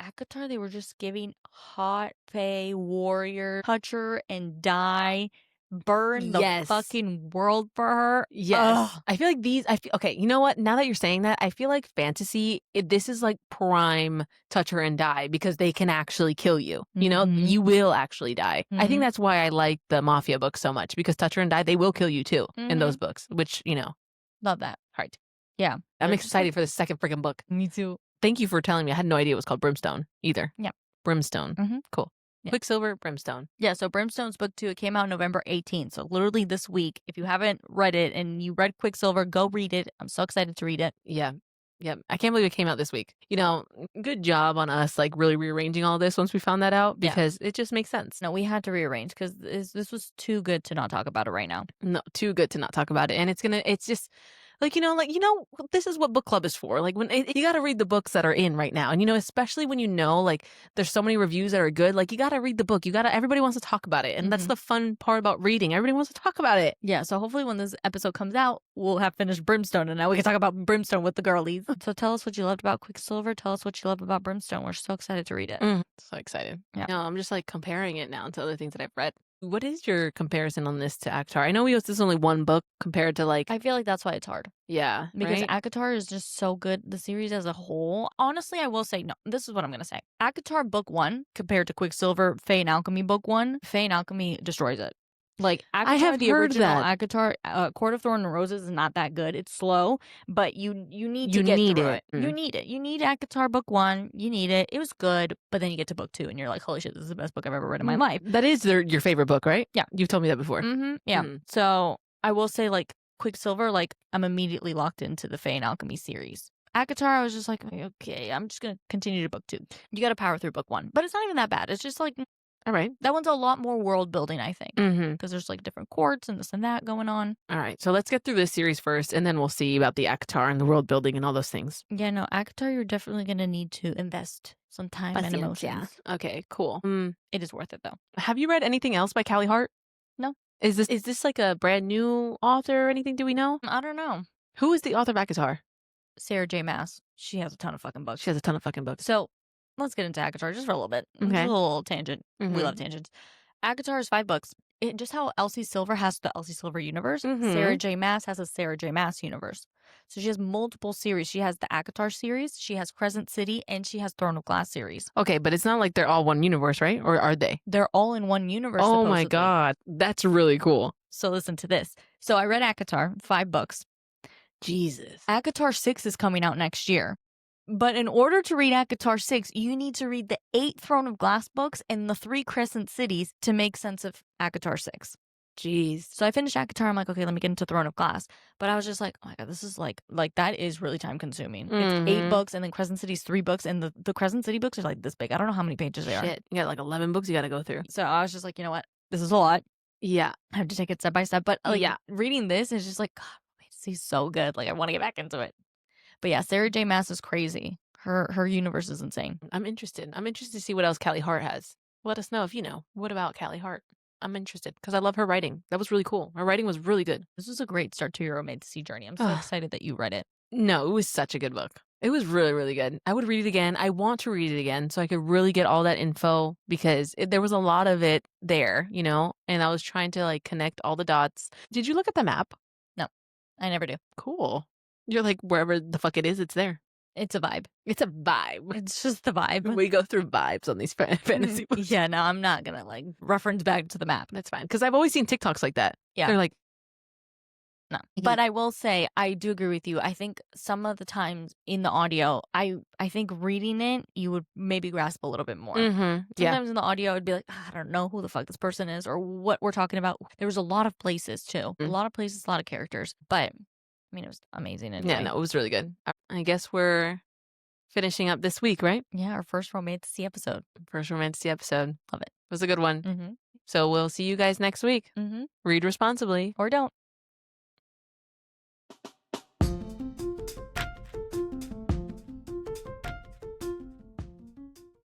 Speaker 1: ACOTAR, they were just giving hot pay warrior, touch her and die, burn the fucking world for her.
Speaker 2: Yes. Ugh. I feel like okay, you know what? Now that you're saying that, I feel like fantasy, this is like prime touch her and die because they can actually kill you. You know, you will actually die. I think that's why I like the Mafia books so much because touch her and die, they will kill you too in those books, which,
Speaker 1: Love that.
Speaker 2: Heart.
Speaker 1: Yeah.
Speaker 2: I'm excited for the second freaking book.
Speaker 1: Me too.
Speaker 2: Thank you for telling me. I had no idea it was called Brimstone either.
Speaker 1: Yep.
Speaker 2: Brimstone. Cool.
Speaker 1: Yeah.
Speaker 2: Quicksilver, Brimstone.
Speaker 1: Yeah, so Brimstone's book 2, it came out November 18th. So literally this week. If you haven't read it and you read Quicksilver, go read it. I'm so excited to read it.
Speaker 2: Yeah. Yep. I can't believe it came out this week. You know, good job on us, like, really rearranging all this once we found that out, because it just makes sense.
Speaker 1: No, we had to rearrange because this was too good to not talk about it right now.
Speaker 2: No, too good to not talk about it. And it's just this is what book club is for. Like, when you got to read the books that are in right now. And, especially when like, there's so many reviews that are good, like, you got to read the book. Everybody wants to talk about it. And that's the fun part about reading. Everybody wants to talk about it.
Speaker 1: Yeah. So hopefully when this episode comes out, we'll have finished Brimstone and now we can talk about Brimstone with the girlies. So tell us what you loved about Quicksilver. Tell us what you loved about Brimstone. We're so excited to read it.
Speaker 2: So excited.
Speaker 1: Yeah.
Speaker 2: No, I'm just like comparing it now to other things that I've read. What is your comparison on this to ACOTAR? I know this is only one book compared to, like...
Speaker 1: I feel like that's why it's hard.
Speaker 2: Yeah,
Speaker 1: because
Speaker 2: right?
Speaker 1: ACOTAR is just so good. The series as a whole, honestly, I will say, no, this is what I'm going to say. ACOTAR book 1 compared to Quicksilver, Fae and Alchemy book 1, Fae and Alchemy destroys it. Like, ACOTAR,
Speaker 2: I have
Speaker 1: the
Speaker 2: heard
Speaker 1: original
Speaker 2: that.
Speaker 1: ACOTAR, Court of Thorn and Roses is not that good. It's slow, but you need to get through it. You need it. You need ACOTAR book 1. You need it. It was good, but then you get to book 2 and you're like, holy shit, this is the best book I've ever read in my life.
Speaker 2: That is your favorite book, right?
Speaker 1: Yeah.
Speaker 2: You've told me that before.
Speaker 1: Yeah. So I will say, like, Quicksilver, like, I'm immediately locked into the Fae and Alchemy series. ACOTAR, I was just like, okay, I'm just going to continue to book 2. You got to power through book 1. But it's not even that bad. It's just like...
Speaker 2: All right.
Speaker 1: That one's a lot more world building, I think. Because there's like different courts and this and that going on.
Speaker 2: All right. So let's get through this series first, and then we'll see about the ACOTAR and the world building and all those things.
Speaker 1: Yeah, no, ACOTAR, you're definitely going to need to invest some time and emotions.
Speaker 2: Yeah. Okay, cool.
Speaker 1: It is worth it, though.
Speaker 2: Have you read anything else by Callie Hart?
Speaker 1: No.
Speaker 2: Is this like a brand new author or anything? Do we know?
Speaker 1: I don't know.
Speaker 2: Who is the author of ACOTAR?
Speaker 1: Sarah J. Maas. She has a ton of fucking books.
Speaker 2: She has a ton of fucking books.
Speaker 1: So let's get into ACOTAR just for a little bit.
Speaker 2: Okay.
Speaker 1: Just a little tangent. We love tangents. ACOTAR is 5 books. Just how Elsie Silver has the Elsie Silver universe, Sarah J. Maas has a Sarah J. Maas universe. So she has multiple series. She has the ACOTAR series, she has Crescent City, and she has Throne of Glass series.
Speaker 2: Okay, but it's not like they're all one universe, right? Or are they?
Speaker 1: They're all in one universe,
Speaker 2: Oh
Speaker 1: supposedly.
Speaker 2: my god, that's really cool.
Speaker 1: So listen to this. So I read ACOTAR, 5 books.
Speaker 2: Jesus.
Speaker 1: ACOTAR 6 is coming out next year. But in order to read ACOTAR 6, you need to read the 8 Throne of Glass books and the 3 Crescent Cities to make sense of ACOTAR 6.
Speaker 2: Jeez.
Speaker 1: So I finished ACOTAR. I'm like, okay, let me get into Throne of Glass. But I was just like, oh my god, this is like that is really time consuming. It's 8 books, and then Crescent City's 3 books, and the Crescent City books are like this big. I don't know how many pages they are.
Speaker 2: Shit, you got like 11 books you got to go through.
Speaker 1: So I was just like, you know what? This is a lot.
Speaker 2: Yeah.
Speaker 1: I have to take it step by step. But like, reading this is just like, God, it's so good. Like, I want to get back into it. But yeah, Sarah J. Maas is crazy. Her universe is insane.
Speaker 2: I'm interested. I'm interested to see what else Callie Hart has. Let us know if you know. What about Callie Hart? I'm interested because I love her writing. That was really cool. Her writing was really good.
Speaker 1: This was a great start to your romantasy journey. I'm so excited that you read it.
Speaker 2: No, it was such a good book. It was really, really good. I would read it again. I want to read it again so I could really get all that info because there was a lot of it there, and I was trying to like connect all the dots. Did you look at the map?
Speaker 1: No, I never do.
Speaker 2: Cool. You're like, wherever the fuck it is, it's there.
Speaker 1: It's a vibe.
Speaker 2: It's a vibe.
Speaker 1: It's just the vibe.
Speaker 2: We go through vibes on these fantasy books.
Speaker 1: Yeah, no, I'm not going to like reference back to the map.
Speaker 2: That's fine. Because I've always seen TikToks like that.
Speaker 1: Yeah.
Speaker 2: They're like,
Speaker 1: no. But I will say, I do agree with you. I think some of the times in the audio, I think reading it, you would maybe grasp a little bit more. Sometimes in the audio, it'd be like, I don't know who the fuck this person is or what we're talking about. There was a lot of places too. A lot of places, a lot of characters. But I mean, it was amazing. Anyway.
Speaker 2: Yeah, no, it was really good. I guess we're finishing up this week, right?
Speaker 1: Yeah, our first romantasy episode.
Speaker 2: Love it.
Speaker 1: It
Speaker 2: was a good one. So we'll see you guys next week. Read responsibly.
Speaker 1: Or don't.